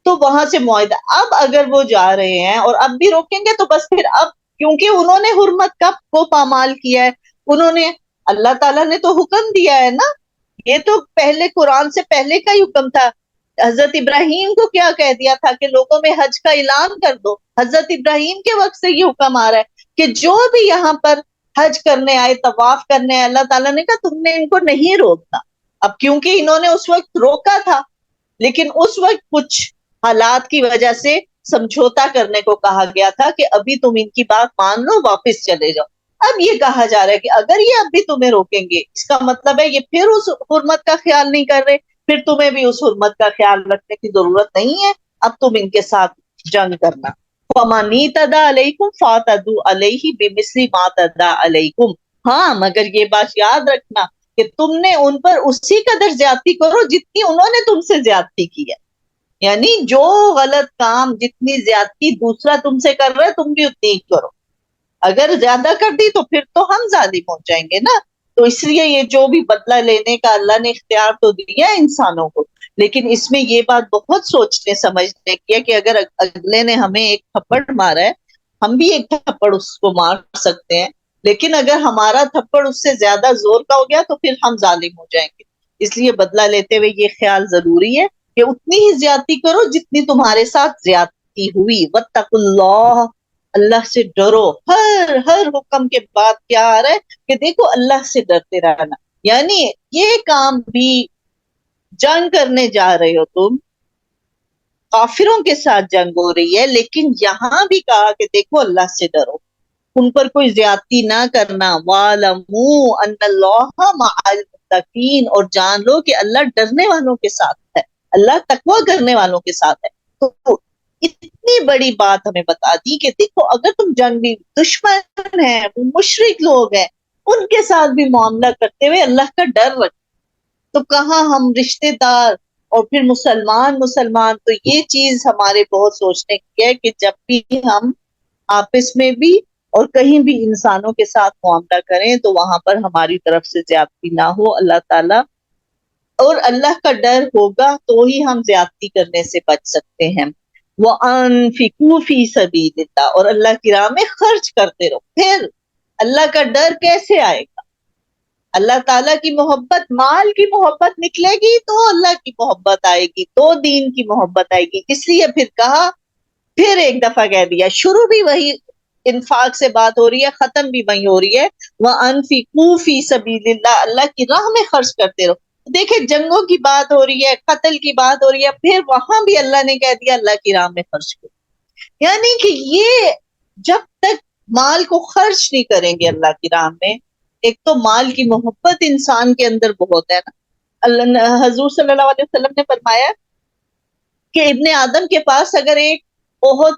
تو وہاں سے معاہدہ، اب اگر وہ جا رہے ہیں اور اب بھی روکیں گے تو بس پھر اب کیونکہ انہوں نے حرمت کا کو پامال کیا ہے، انہوں نے، اللہ تعالیٰ نے تو حکم دیا ہے نا، یہ تو پہلے قرآن سے پہلے کا ہی حکم تھا۔ حضرت ابراہیم کو کیا کہہ دیا تھا کہ لوگوں میں حج کا اعلان کر دو، حضرت ابراہیم کے وقت سے یہ حکم آ رہا ہے کہ جو بھی یہاں پر حج کرنے آئے، طواف کرنے آئے، اللہ تعالیٰ نے کہا تم نے ان کو نہیں روکنا۔ اب کیونکہ انہوں نے اس وقت روکا تھا لیکن اس وقت کچھ حالات کی وجہ سے سمجھوتا کرنے کو کہا گیا تھا کہ ابھی تم ان کی بات مان لو، واپس چلے جاؤ۔ اب یہ کہا جا رہا ہے کہ اگر یہ اب بھی تمہیں روکیں گے اس کا مطلب ہے یہ پھر اس حرمت کا خیال نہیں کر رہے، پھر تمہیں بھی اس حرمت کا خیال رکھنے کی ضرورت نہیں ہے، اب تم ان کے ساتھ جنگ کرنا۔ فَمَنِ اعْتَدَىٰ عَلَيْكُمْ فَاعْتَدُوا عَلَيْهِ بِمِثْلِ مَا اعْتَدَىٰ عَلَيْكُمْ۔ ہاں مگر یہ بات یاد رکھنا کہ تم نے ان پر اسی قدر زیادتی کرو جتنی انہوں نے تم سے زیادتی کی ہے، یعنی جو غلط کام جتنی زیادتی دوسرا تم سے کر رہا ہے تم بھی اتنی ہی کرو۔ اگر زیادہ کر دی تو پھر تو ہم ظالم ہو جائیں گے نا۔ تو اس لیے یہ جو بھی بدلہ لینے کا اللہ نے اختیار تو دیا ہے انسانوں کو، لیکن اس میں یہ بات بہت سوچنے سمجھنے کی ہے کہ اگر اگلے نے ہمیں ایک تھپڑ مارا ہے، ہم بھی ایک تھپڑ اس کو مار سکتے ہیں، لیکن اگر ہمارا تھپڑ اس سے زیادہ زور کا ہو گیا تو پھر ہم ظالم ہو جائیں گے۔ اس لیے بدلہ لیتے ہوئے یہ خیال ضروری ہے کہ اتنی ہی زیادتی کرو جتنی تمہارے ساتھ زیادتی ہوئی۔ وَاتَّقُوا اللَّهَ، اللہ سے ڈرو۔ ہر حکم کے بعد کیا آ رہا ہے کہ دیکھو اللہ سے ڈرتے رہنا، یعنی یہ کام بھی جنگ کرنے جا رہے ہو تم، کافروں کے ساتھ جنگ ہو رہی ہے، لیکن یہاں بھی کہا کہ دیکھو اللہ سے ڈرو، ان پر کوئی زیادتی نہ کرنا۔ وَاعْلَمُوا أَنَّ اللَّهَ مَعَ الْمُتَّقِينَ، اور جان لو کہ اللہ ڈرنے والوں کے ساتھ ہے، اللہ تقوی کرنے والوں کے ساتھ ہے۔ تو اتنی بڑی بات ہمیں بتا دی کہ دیکھو اگر تم جنگی دشمن ہیں، مشرک لوگ ہیں، ان کے ساتھ بھی معاملہ کرتے ہوئے اللہ کا ڈر رکھ، تو کہاں ہم رشتے دار اور پھر مسلمان تو یہ چیز ہمارے بہت سوچنے کی ہے کہ جب بھی ہم آپس میں بھی اور کہیں بھی انسانوں کے ساتھ معاملہ کریں تو وہاں پر ہماری طرف سے زیادتی نہ ہو۔ اللہ تعالیٰ اور اللہ کا ڈر ہوگا تو ہی ہم زیادتی کرنے سے بچ سکتے ہیں۔ وَأَنفِقُوا فِي سَبِيلِ اللَّهِ، اور اللہ کی راہ میں خرچ کرتے رہو۔ پھر اللہ کا ڈر کیسے آئے گا؟ اللہ تعالیٰ کی محبت، مال کی محبت نکلے گی تو اللہ کی محبت آئے گی، تو دین کی محبت آئے گی۔ اس لیے پھر کہا، پھر ایک دفعہ کہہ دیا، شروع بھی وہی انفاق سے بات ہو رہی ہے، ختم بھی وہی ہو رہی ہے، وَأَنفِقُوا فِي سَبِيلِ اللَّهِ، اللہ کی راہ میں خرچ کرتے رہو۔ دیکھیں جنگوں کی بات ہو رہی ہے، قتل کی بات ہو رہی ہے، پھر وہاں بھی اللہ نے کہہ دیا اللہ کی راہ میں خرچ کرو، یعنی کہ یہ جب تک مال کو خرچ نہیں کریں گے اللہ کی راہ میں، ایک تو مال کی محبت انسان کے اندر بہت ہے نا۔ اللہ حضور صلی اللہ علیہ وسلم نے فرمایا کہ ابن آدم کے پاس اگر ایک بہت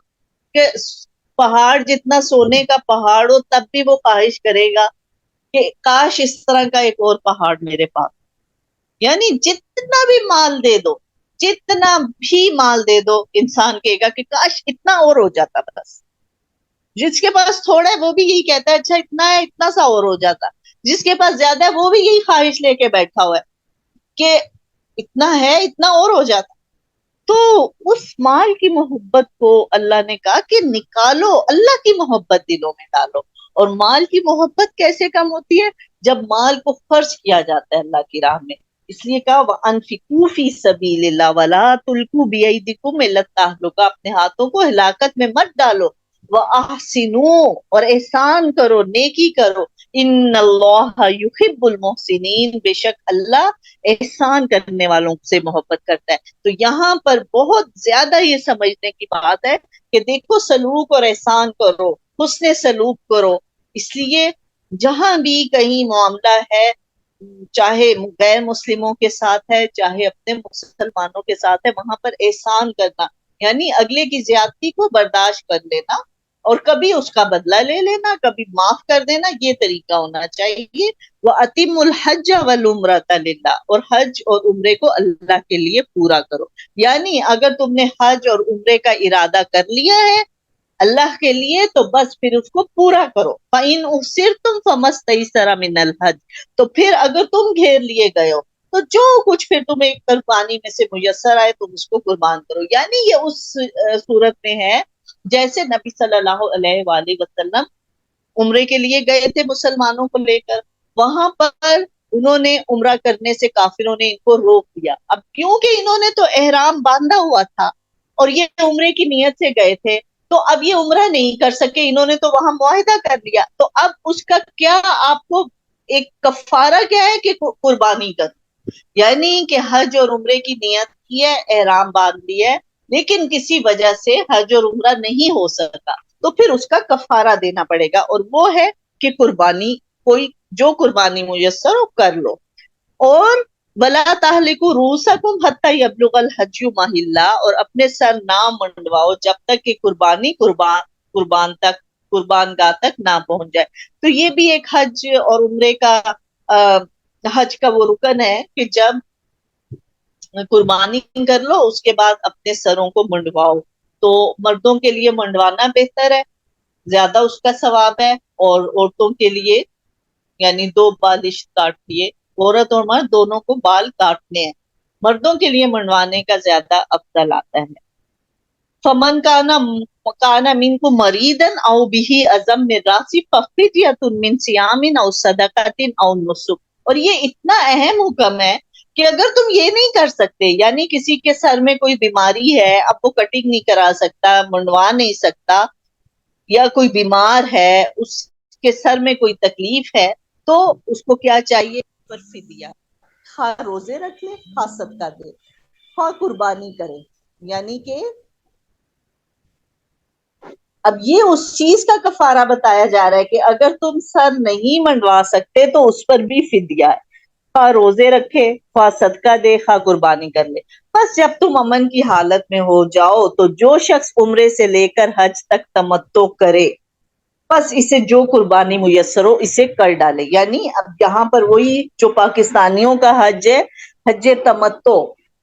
پہاڑ جتنا سونے کا پہاڑ ہو تب بھی وہ خواہش کرے گا کہ کاش اس طرح کا ایک اور پہاڑ میرے پاس، یعنی جتنا بھی مال دے دو، جتنا بھی مال دے دو انسان کہے گا کہ کاش اتنا اور ہو جاتا. بس جس کے پاس تھوڑا ہے وہ بھی یہی کہتا ہے اچھا اتنا ہے اتنا سا اور ہو جاتا. جس کے پاس زیادہ ہے وہ بھی یہی خواہش لے کے بیٹھا ہوا ہے کہ اتنا ہے اتنا اور ہو جاتا. تو اس مال کی محبت کو اللہ نے کہا کہ نکالو, اللہ کی محبت دلوں میں ڈالو. اور مال کی محبت کیسے کم ہوتی ہے؟ جب مال کو خرچ کیا جاتا ہے اللہ کی راہ میں. اس لیے کہا وَأَنفِقُوا فِي سَبِيلِ اللَّهِ وَلَا تُلْقُوا بِأَيْدِيكُمْ إِلَى التَّهْلُكَةِ, اپنے ہاتھوں کو ہلاکت میں مت ڈالو. وَأَحْسِنُوا, اور احسان کرو, نیکی کرو. ان اللہ یحب المحسنین, بے شک اللہ احسان کرنے والوں سے محبت کرتا ہے. تو یہاں پر بہت زیادہ یہ سمجھنے کی بات ہے کہ دیکھو سلوک اور احسان کرو, حسن سلوک کرو. اس لیے جہاں بھی کہیں معاملہ ہے, چاہے غیر مسلموں کے ساتھ ہے چاہے اپنے مسلمانوں کے ساتھ ہے, وہاں پر احسان کرنا یعنی اگلے کی زیادتی کو برداشت کر لینا اور کبھی اس کا بدلہ لے لینا, کبھی معاف کر دینا, یہ طریقہ ہونا چاہیے. وَأَتِمُّ الْحَجَّ وَالْعُمْرَةَ لِلَّهِ, اور حج اور عمرے کو اللہ کے لیے پورا کرو. یعنی اگر تم نے حج اور عمرے کا ارادہ کر لیا ہے اللہ کے لیے تو بس پھر اس کو پورا کرو. فَإِنْ أُحْصِرْتُمْ فَمَا اسْتَيْسَرَ مِنَ الْحَجِّ, تو پھر اگر تم گھیر لیے گئے ہو تو جو کچھ پھر تمہیں قربانی میں سے میسر آئے تم اس کو قربان کرو. یعنی یہ اس صورت میں ہے جیسے نبی صلی اللہ علیہ وآلہ وسلم عمرے کے لیے گئے تھے مسلمانوں کو لے کر, وہاں پر انہوں نے عمرہ کرنے سے کافروں نے ان کو روک دیا. اب کیونکہ انہوں نے تو احرام باندھا ہوا تھا اور یہ عمرے کی نیت سے گئے تھے تو اب یہ عمرہ نہیں کر سکے, انہوں نے تو وہاں معاہدہ کر لیا. تو اب اس کا کیا آپ کو ایک کفارہ کیا ہے کہ قربانی کر, یعنی کہ حج اور عمرے کی نیت کی ہے, احرام باندھ لیا ہے, لیکن کسی وجہ سے حج اور عمرہ نہیں ہو سکا تو پھر اس کا کفارہ دینا پڑے گا, اور وہ ہے کہ قربانی, کوئی جو قربانی میسر ہو کر لو. اور وَلَا تَحْلِقُوا رُؤُوسَكُمْ حَتَّى يَبْلُغَ الْحَدْيُ مَحِلَّهُ, اور اپنے سر نہ منڈواؤ جب تک کہ قربانی قربان گاہ تک نہ پہنچ جائے. تو یہ بھی ایک حج اور عمرے کا حج کا وہ رکن ہے کہ جب قربانی کر لو اس کے بعد اپنے سروں کو منڈواؤ. تو مردوں کے لیے منڈوانا بہتر ہے, زیادہ اس کا ثواب ہے, اور عورتوں کے لیے یعنی 2 بالش کاٹ لیے, عورت اور مرد دونوں کو بال کاٹنے ہیں, مردوں کے لیے منڈوانے کا زیادہ افضل آتا ہے. فمن کان منکم مریضا او به اذى من رأسه ففدیۃ من صیام او صدقۃ او نسک. اور یہ اتنا اہم حکم ہے کہ اگر تم یہ نہیں کر سکتے, یعنی کسی کے سر میں کوئی بیماری ہے, اب وہ کٹنگ نہیں کرا سکتا, منڈوا نہیں سکتا, یا کوئی بیمار ہے اس کے سر میں کوئی تکلیف ہے, تو اس کو کیا چاہیے, پر فدیہ, خواہ روزے رکھ لے, خواہ صدقہ دے, خواہ قربانی کرے. یعنی کہ اب یہ اس چیز کا کفارہ بتایا جا رہا ہے کہ اگر تم سر نہیں منڈوا سکتے تو اس پر بھی فدیہ ہے, خواہ روزے رکھے, خواہ صدقہ دے, خواہ قربانی کر لے. بس جب تم امن کی حالت میں ہو جاؤ تو جو شخص عمرے سے لے کر حج تک تمتع کرے بس اسے جو قربانی میسر ہو اسے کر ڈالے. یعنی اب یہاں پر وہی جو پاکستانیوں کا حج ہے, حج تمتع,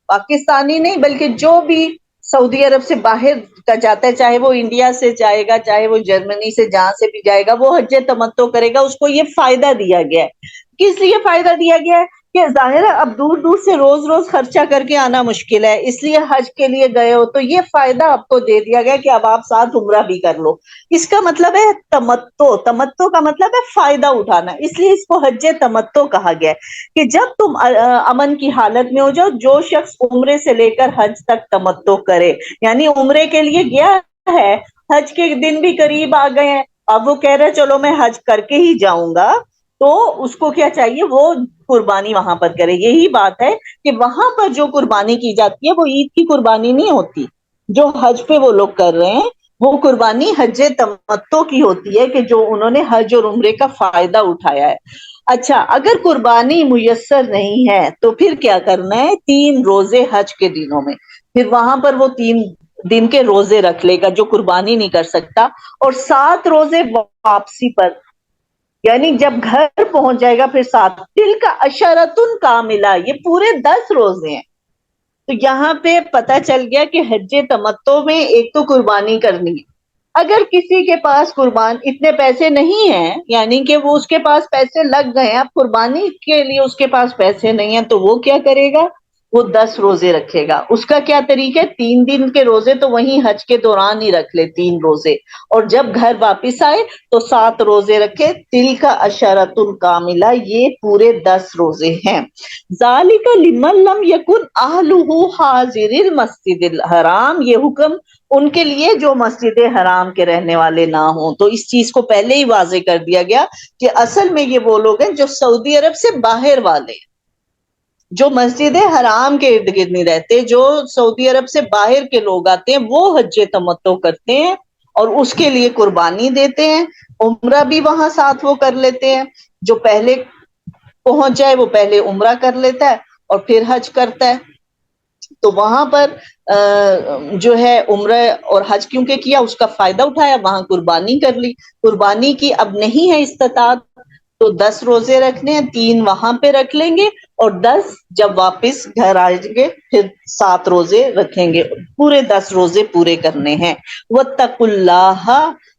پاکستانی نہیں بلکہ جو بھی سعودی عرب سے باہر کا جاتا ہے, چاہے وہ انڈیا سے جائے گا چاہے وہ جرمنی سے جہاں سے بھی جائے گا, وہ حج تمتع کرے گا, اس کو یہ فائدہ دیا گیا ہے. کس لیے فائدہ دیا گیا ہے کہ ظاہر ہے اب دور دور سے روز روز خرچہ کر کے آنا مشکل ہے, اس لیے حج کے لیے گئے ہو تو یہ فائدہ آپ کو دے دیا گیا کہ اب آپ ساتھ عمرہ بھی کر لو. اس کا مطلب ہے تمتع, تمتع کا مطلب ہے فائدہ اٹھانا, اس لیے اس کو حج تمتع کہا گیا ہے کہ جب تم امن کی حالت میں ہو جاؤ, جو شخص عمرے سے لے کر حج تک تمتع کرے, یعنی عمرے کے لیے گیا ہے, حج کے دن بھی قریب آ گئے ہیں, اب وہ کہہ رہے چلو میں حج کر کے ہی جاؤں گا, تو اس کو کیا چاہیے, وہ قربانی وہاں پر کرے. یہی بات ہے کہ وہاں پر جو قربانی کی جاتی ہے وہ عید کی قربانی نہیں ہوتی, جو حج پہ وہ لوگ کر رہے ہیں وہ قربانی حج تمتع کی ہوتی ہے کہ جو انہوں نے حج اور عمرے کا فائدہ اٹھایا ہے. اچھا, اگر قربانی میسر نہیں ہے تو پھر کیا کرنا ہے, 3 روزے حج کے دنوں میں, پھر وہاں پر وہ 3 دن کے روزے رکھ لے گا جو قربانی نہیں کر سکتا, اور 7 روزے واپسی پر, یعنی جب گھر پہنچ جائے گا پھر 7. دل کا عشرۃ کاملہ, یہ پورے 10 روزے ہیں. تو یہاں پہ پتہ چل گیا کہ حج تمتع میں ایک تو قربانی کرنی ہے. اگر کسی کے پاس قربان اتنے پیسے نہیں ہیں، یعنی کہ وہ اس کے پاس پیسے لگ گئے ہیں، اب قربانی کے لیے اس کے پاس پیسے نہیں ہیں، تو وہ کیا کرے گا؟ وہ 10 روزے رکھے گا. اس کا کیا طریقہ ہے؟ 3 دن کے روزے تو وہیں حج کے دوران ہی رکھ لے، 3 روزے، اور جب گھر واپس آئے تو 7 روزے رکھے. تل کا اشرۃ کاملہ، یہ پورے 10 روزے ہیں. ذالک لمن لم یکن اہلہ حاضر المسجد الحرام، یہ حکم ان کے لیے جو مسجد حرام کے رہنے والے نہ ہوں. تو اس چیز کو پہلے ہی واضح کر دیا گیا کہ اصل میں یہ وہ لوگ ہیں جو سعودی عرب سے باہر والے ہیں، جو مسجد حرام کے ارد گرد نہیں رہتے. جو سعودی عرب سے باہر کے لوگ آتے ہیں وہ حج تمتع کرتے ہیں اور اس کے لیے قربانی دیتے ہیں. عمرہ بھی وہاں ساتھ وہ کر لیتے ہیں. جو پہلے پہنچ جائے وہ پہلے عمرہ کر لیتا ہے اور پھر حج کرتا ہے. تو وہاں پر جو ہے عمرہ اور حج کیونکہ کیا، اس کا فائدہ اٹھایا، وہاں قربانی کر لی. قربانی کی اب نہیں ہے استطاعت تو 10 روزے رکھنے ہیں، 3 وہاں پہ رکھ لیں گے اور 10 جب واپس گھر آئیں گے پھر 7 روزے رکھیں گے. پورے 10 روزے پورے کرنے ہیں. واتقوا اللہ،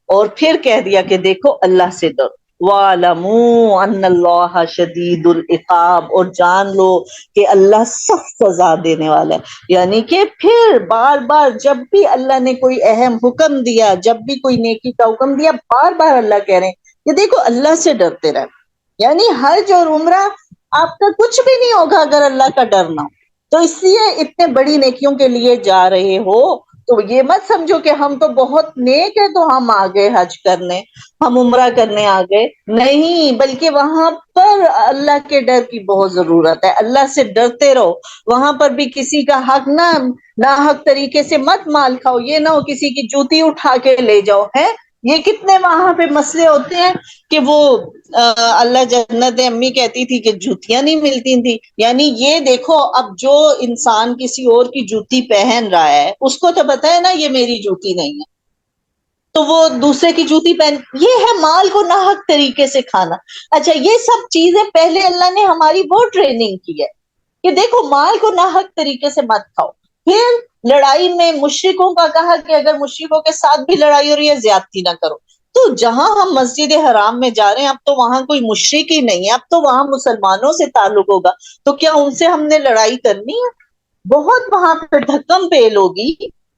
اور پھر کہہ دیا کہ دیکھو اللہ سے ڈرو. وَاعْلَمُوا أَنَّ اللَّهَ شَدِيدُ الْعِقَابِ، اور جان لو کہ اللہ سخت سزا دینے والا ہے. یعنی کہ پھر بار بار جب بھی اللہ نے کوئی اہم حکم دیا، جب بھی کوئی نیکی کا حکم دیا، بار بار اللہ کہہ رہے ہیں کہ دیکھو اللہ سے ڈرتے رہے. یعنی حج اور عمرہ آپ کا کچھ بھی نہیں ہوگا اگر اللہ کا ڈر نہ ہو. تو اس لیے اتنے بڑی نیکیوں کے لیے جا رہے ہو تو یہ مت سمجھو کہ ہم تو بہت نیک ہے تو ہم آ گئے حج کرنے، ہم عمرہ کرنے آ گئے. نہیں، بلکہ وہاں پر اللہ کے ڈر کی بہت ضرورت ہے. اللہ سے ڈرتے رہو. وہاں پر بھی کسی کا حق نہ ناحق طریقے سے مت مال کھاؤ. یہ نہ ہو کسی کی جوتی اٹھا کے لے جاؤ. ہے یہ کتنے وہاں پہ مسئلے ہوتے ہیں کہ وہ اللہ جنت امی کہتی تھی کہ جوتیاں نہیں ملتی تھی. یعنی یہ دیکھو اب جو انسان کسی اور کی جوتی پہن رہا ہے اس کو تو پتا ہے نا یہ میری جوتی نہیں ہے، تو وہ دوسرے کی جوتی پہن، یہ ہے مال کو ناحق طریقے سے کھانا. اچھا یہ سب چیزیں پہلے اللہ نے ہماری وہ ٹریننگ کی ہے کہ دیکھو مال کو ناحق طریقے سے مت کھاؤ. پھر لڑائی میں مشرکوں کا کہا کہ اگر مشرکوں کے ساتھ بھی لڑائی ہو رہی ہے زیادتی نہ کرو. تو جہاں ہم مسجد حرام میں جا رہے ہیں اب تو وہاں کوئی مشرک ہی نہیں ہے، اب تو وہاں مسلمانوں سے تعلق ہوگا. تو کیا ان سے ہم نے لڑائی کرنی ہے؟ بہت وہاں پہ دھکم پیل ہوگی،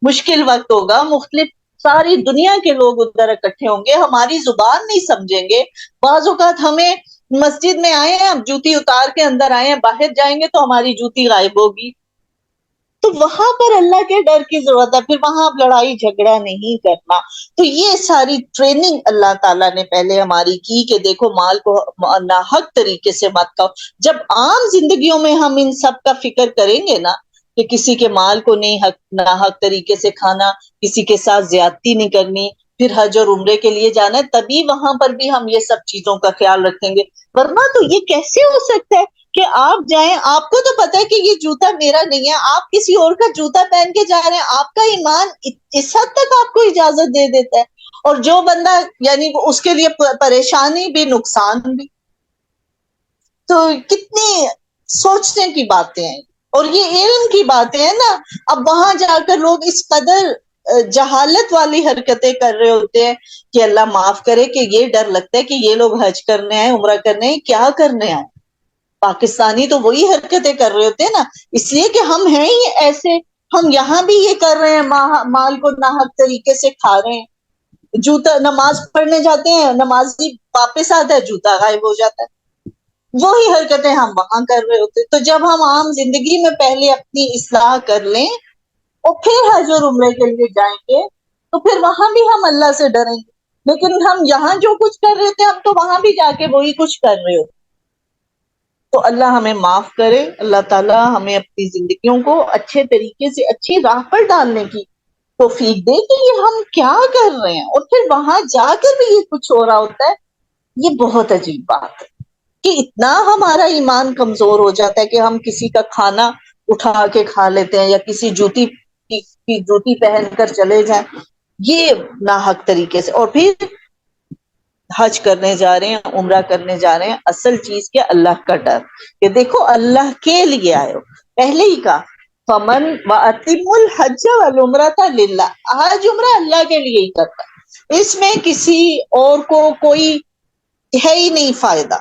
مشکل وقت ہوگا، مختلف ساری دنیا کے لوگ ادھر اکٹھے ہوں گے، ہماری زبان نہیں سمجھیں گے. بعض اوقات ہمیں مسجد میں آئے ہیں، اب جوتی اتار کے اندر آئے ہیں، باہر جائیں گے تو ہماری جوتی غائب ہوگی. تو وہاں پر اللہ کے ڈر کی ضرورت ہے. پھر وہاں اب لڑائی جھگڑا نہیں کرنا. تو یہ ساری ٹریننگ اللہ تعالیٰ نے پہلے ہماری کی کہ دیکھو مال کو ناحق طریقے سے مت کھاؤ. جب عام زندگیوں میں ہم ان سب کا فکر کریں گے نا کہ کسی کے مال کو نہیں ناحق طریقے سے کھانا، کسی کے ساتھ زیادتی نہیں کرنی، پھر حج اور عمرے کے لیے جانا ہے، تبھی وہاں پر بھی ہم یہ سب چیزوں کا خیال رکھیں گے. ورنہ تو یہ کیسے ہو سکتا ہے کہ آپ جائیں، آپ کو تو پتا ہے کہ یہ جوتا میرا نہیں ہے، آپ کسی اور کا جوتا پہن کے جا رہے ہیں. آپ کا ایمان اس حد تک آپ کو اجازت دے دیتا ہے. اور جو بندہ یعنی اس کے لیے پریشانی بھی نقصان بھی. تو کتنی سوچنے کی باتیں ہیں اور یہ علم کی باتیں ہیں نا. اب وہاں جا کر لوگ اس قدر جہالت والی حرکتیں کر رہے ہوتے ہیں کہ اللہ معاف کرے کہ یہ ڈر لگتا ہے کہ یہ لوگ حج کرنے آئے، عمرہ کرنے آئے، کیا کرنے آئے. پاکستانی تو وہی حرکتیں کر رہے ہوتے ہیں نا، اس لیے کہ ہم ہیں ہی ایسے. ہم یہاں بھی یہ کر رہے ہیں، مال کو ناحق طریقے سے کھا رہے ہیں. جوتا نماز پڑھنے جاتے ہیں، نمازی واپس آتا ہے جوتا غائب ہو جاتا ہے. وہی حرکتیں ہم وہاں کر رہے ہوتے. تو جب ہم عام زندگی میں پہلے اپنی اصلاح کر لیں اور پھر حج اور عمرے کے لیے جائیں گے تو پھر وہاں بھی ہم اللہ سے ڈریں گے. لیکن ہم یہاں جو کچھ کر رہے تھے ہم تو وہاں بھی جا کے وہی کچھ کر رہے ہوتے. تو اللہ ہمیں معاف کرے. اللہ تعالیٰ ہمیں اپنی زندگیوں کو اچھے طریقے سے اچھی راہ پر ڈالنے کی توفیق دے کہ یہ ہم کیا کر رہے ہیں اور پھر وہاں جا کر بھی یہ کچھ ہو رہا ہوتا ہے. یہ بہت عجیب بات ہے کہ اتنا ہمارا ایمان کمزور ہو جاتا ہے کہ ہم کسی کا کھانا اٹھا کے کھا لیتے ہیں یا کسی جوتی کی جوتی پہن کر چلے جائیں. یہ ناحق طریقے سے. اور پھر حج کرنے جا رہے ہیں، عمرہ کرنے جا رہے ہیں، اصل چیز کیا؟ اللہ کا ڈر کہ دیکھو اللہ کے لیے آئے ہو. پہلے ہی کہا فمن وَأَتِمُّ الْحَجَّ وَالْعُمْرَةَ لِلَّهِ، حج عمرہ اللہ کے لیے ہی کرتا ہے، اس میں کسی اور کو کوئی ہے ہی نہیں فائدہ،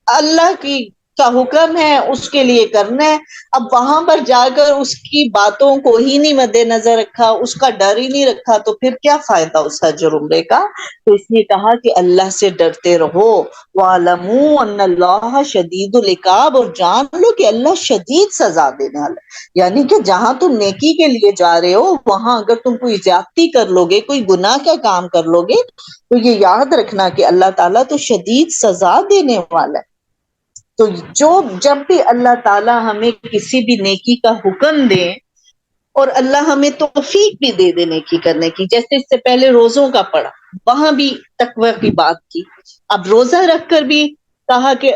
اللہ کی کا حکم ہے اس کے لیے کرنا ہے۔ اب وہاں پر جا کر اس کی باتوں کو ہی نہیں مد نظر رکھا، اس کا ڈر ہی نہیں رکھا، تو پھر کیا فائدہ اس حج اور عمرے کا؟ تو اس لیے کہا کہ اللہ سے ڈرتے رہو، وَاعْلَمُوا أَنَّ اللَّهَ شَدِيدُ الْعِقَابِ، اور جان لو کہ اللہ شدید سزا دینے والا ہے۔ یعنی کہ جہاں تم نیکی کے لیے جا رہے ہو، وہاں اگر تم کوئی زیادتی کر لو گے، کوئی گناہ کا کام کر لو گے، تو یہ یاد رکھنا کہ اللہ تعالیٰ تو شدید سزا دینے والا ہے۔ تو جب بھی اللہ تعالیٰ ہمیں کسی بھی نیکی کا حکم دے، اور اللہ ہمیں توفیق بھی دے دے نیکی کرنے کی، جیسے اس سے پہلے روزوں کا پڑھا، وہاں بھی تقوی کی بات کی۔ اب روزہ رکھ کر بھی کہا کہ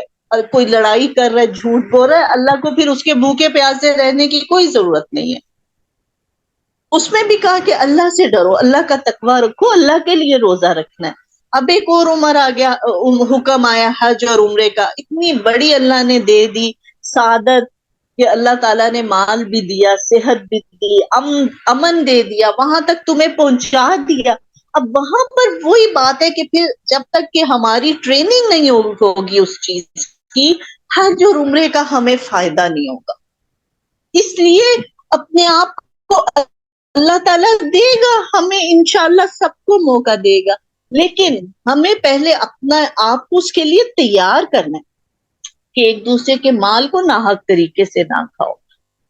کوئی لڑائی کر رہا ہے، جھوٹ بول رہا ہے، اللہ کو پھر اس کے بھوکے پیاسے رہنے کی کوئی ضرورت نہیں ہے۔ اس میں بھی کہا کہ اللہ سے ڈرو، اللہ کا تقوی رکھو، اللہ کے لیے روزہ رکھنا ہے۔ اب ایک اور عمر آ گیا، حکم آیا حج اور عمرے کا، اتنی بڑی اللہ نے دے دی سعادت کہ اللہ تعالیٰ نے مال بھی دیا، صحت بھی دی، امن دے دیا، وہاں تک تمہیں پہنچا دیا۔ اب وہاں پر وہی بات ہے کہ پھر جب تک کہ ہماری ٹریننگ نہیں ہوگی اس چیز کی، حج اور عمرے کا ہمیں فائدہ نہیں ہوگا۔ اس لیے اپنے آپ کو اللہ تعالیٰ دے گا ہمیں، انشاءاللہ سب کو موقع دے گا، لیکن ہمیں پہلے اپنا آپ کو اس کے لیے تیار کرنا ہے کہ ایک دوسرے کے مال کو ناحق طریقے سے نہ کھاؤ،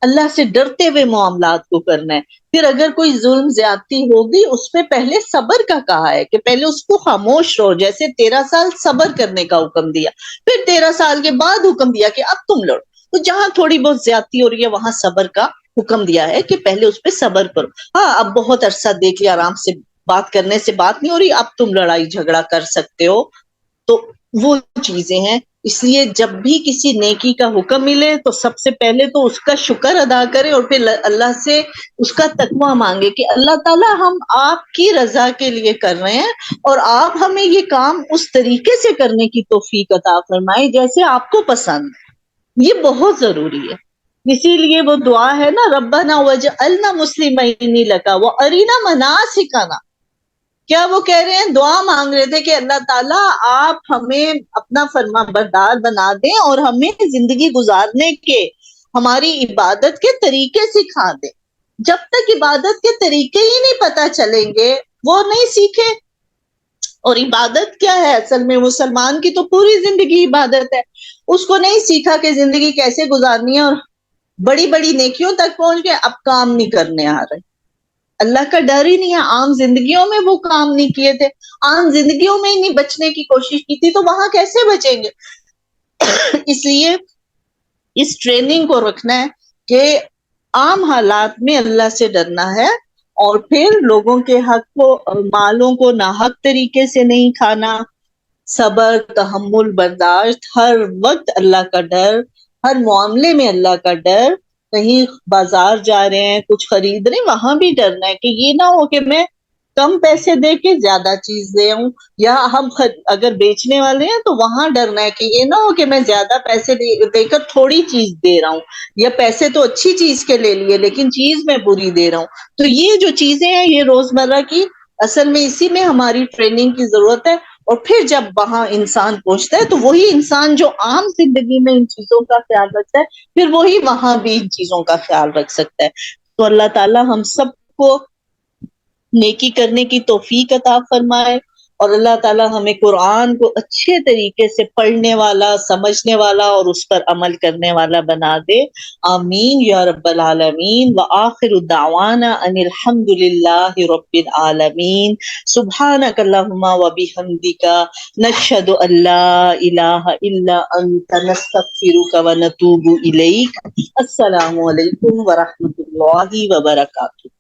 اللہ سے ڈرتے ہوئے معاملات کو کرنا ہے۔ پھر اگر کوئی ظلم زیادتی ہوگی، اس پہ پہلے صبر کا کہا ہے کہ پہلے اس کو خاموش رہو، جیسے 13 سال صبر کرنے کا حکم دیا، پھر 13 سال کے بعد حکم دیا کہ اب تم لڑو۔ تو جہاں تھوڑی بہت زیادتی ہو رہی ہے وہاں صبر کا حکم دیا ہے کہ پہلے اس پہ صبر کرو۔ ہاں اب بہت عرصہ دیکھ لیا، آرام سے بات کرنے سے بات نہیں ہو رہی، اب تم لڑائی جھگڑا کر سکتے ہو، تو وہ چیزیں ہیں۔ اس لیے جب بھی کسی نیکی کا حکم ملے تو سب سے پہلے تو اس کا شکر ادا کرے، اور پھر اللہ سے اس کا تقویٰ مانگے کہ اللہ تعالیٰ ہم آپ کی رضا کے لیے کر رہے ہیں، اور آپ ہمیں یہ کام اس طریقے سے کرنے کی توفیق عطا فرمائے جیسے آپ کو پسند ہے۔ یہ بہت ضروری ہے۔ اسی لیے وہ دعا ہے نا، ربنا وجعلنا مسلمین لک وارنا مناسکنا، کیا وہ کہہ رہے ہیں، دعا مانگ رہے تھے کہ اللہ تعالیٰ آپ ہمیں اپنا فرما بردار بنا دیں، اور ہمیں زندگی گزارنے کے، ہماری عبادت کے طریقے سکھا دیں۔ جب تک عبادت کے طریقے ہی نہیں پتا چلیں گے، وہ نہیں سیکھے۔ اور عبادت کیا ہے اصل میں؟ مسلمان کی تو پوری زندگی عبادت ہے، اس کو نہیں سیکھا کہ زندگی کیسے گزارنی ہے، اور بڑی بڑی نیکیوں تک پہنچ گئے، اب کام نہیں کرنے آ رہے، اللہ کا ڈر ہی نہیں ہے۔ عام زندگیوں میں وہ کام نہیں کیے تھے، عام زندگیوں میں ہی نہیں بچنے کی کوشش کی تھی، تو وہاں کیسے بچیں گے؟ اس لیے اس ٹریننگ کو رکھنا ہے کہ عام حالات میں اللہ سے ڈرنا ہے، اور پھر لوگوں کے حق کو، مالوں کو ناحق طریقے سے نہیں کھانا، صبر، تحمل، برداشت، ہر وقت اللہ کا ڈر، ہر معاملے میں اللہ کا ڈر۔ کہیں بازار جا رہے ہیں، کچھ خرید رہے ہیں، وہاں بھی ڈرنا ہے کہ یہ نہ ہو کہ میں کم پیسے دے کے زیادہ چیز دے آؤں، یا ہم اگر بیچنے والے ہیں تو وہاں ڈرنا ہے کہ یہ نہ ہو کہ میں زیادہ پیسے دے کر تھوڑی چیز دے رہا ہوں، یا پیسے تو اچھی چیز کے لے لیے لیکن چیز میں بری دے رہا ہوں۔ تو یہ جو چیزیں ہیں یہ روزمرہ کی، اصل میں اسی میں ہماری ٹریننگ کی ضرورت ہے۔ اور پھر جب وہاں انسان پہنچتا ہے تو وہی انسان جو عام زندگی میں ان چیزوں کا خیال رکھتا ہے، پھر وہی وہاں بھی ان چیزوں کا خیال رکھ سکتا ہے۔ تو اللہ تعالیٰ ہم سب کو نیکی کرنے کی توفیق عطا فرمائے، اور اللہ تعالیٰ ہمیں قرآن کو اچھے طریقے سے پڑھنے والا، سمجھنے والا اور اس پر عمل کرنے والا بنا دے۔ آمین یا رب العالمین۔ وآخر دعوانا ان الحمد للہ رب العالمین۔ سبحانک اللہم وبحمدک، نشہد ان لا الہ الا انت، نستغفرک ونتوب الیک۔ السلام علیکم ورحمۃ اللہ وبرکاتہ۔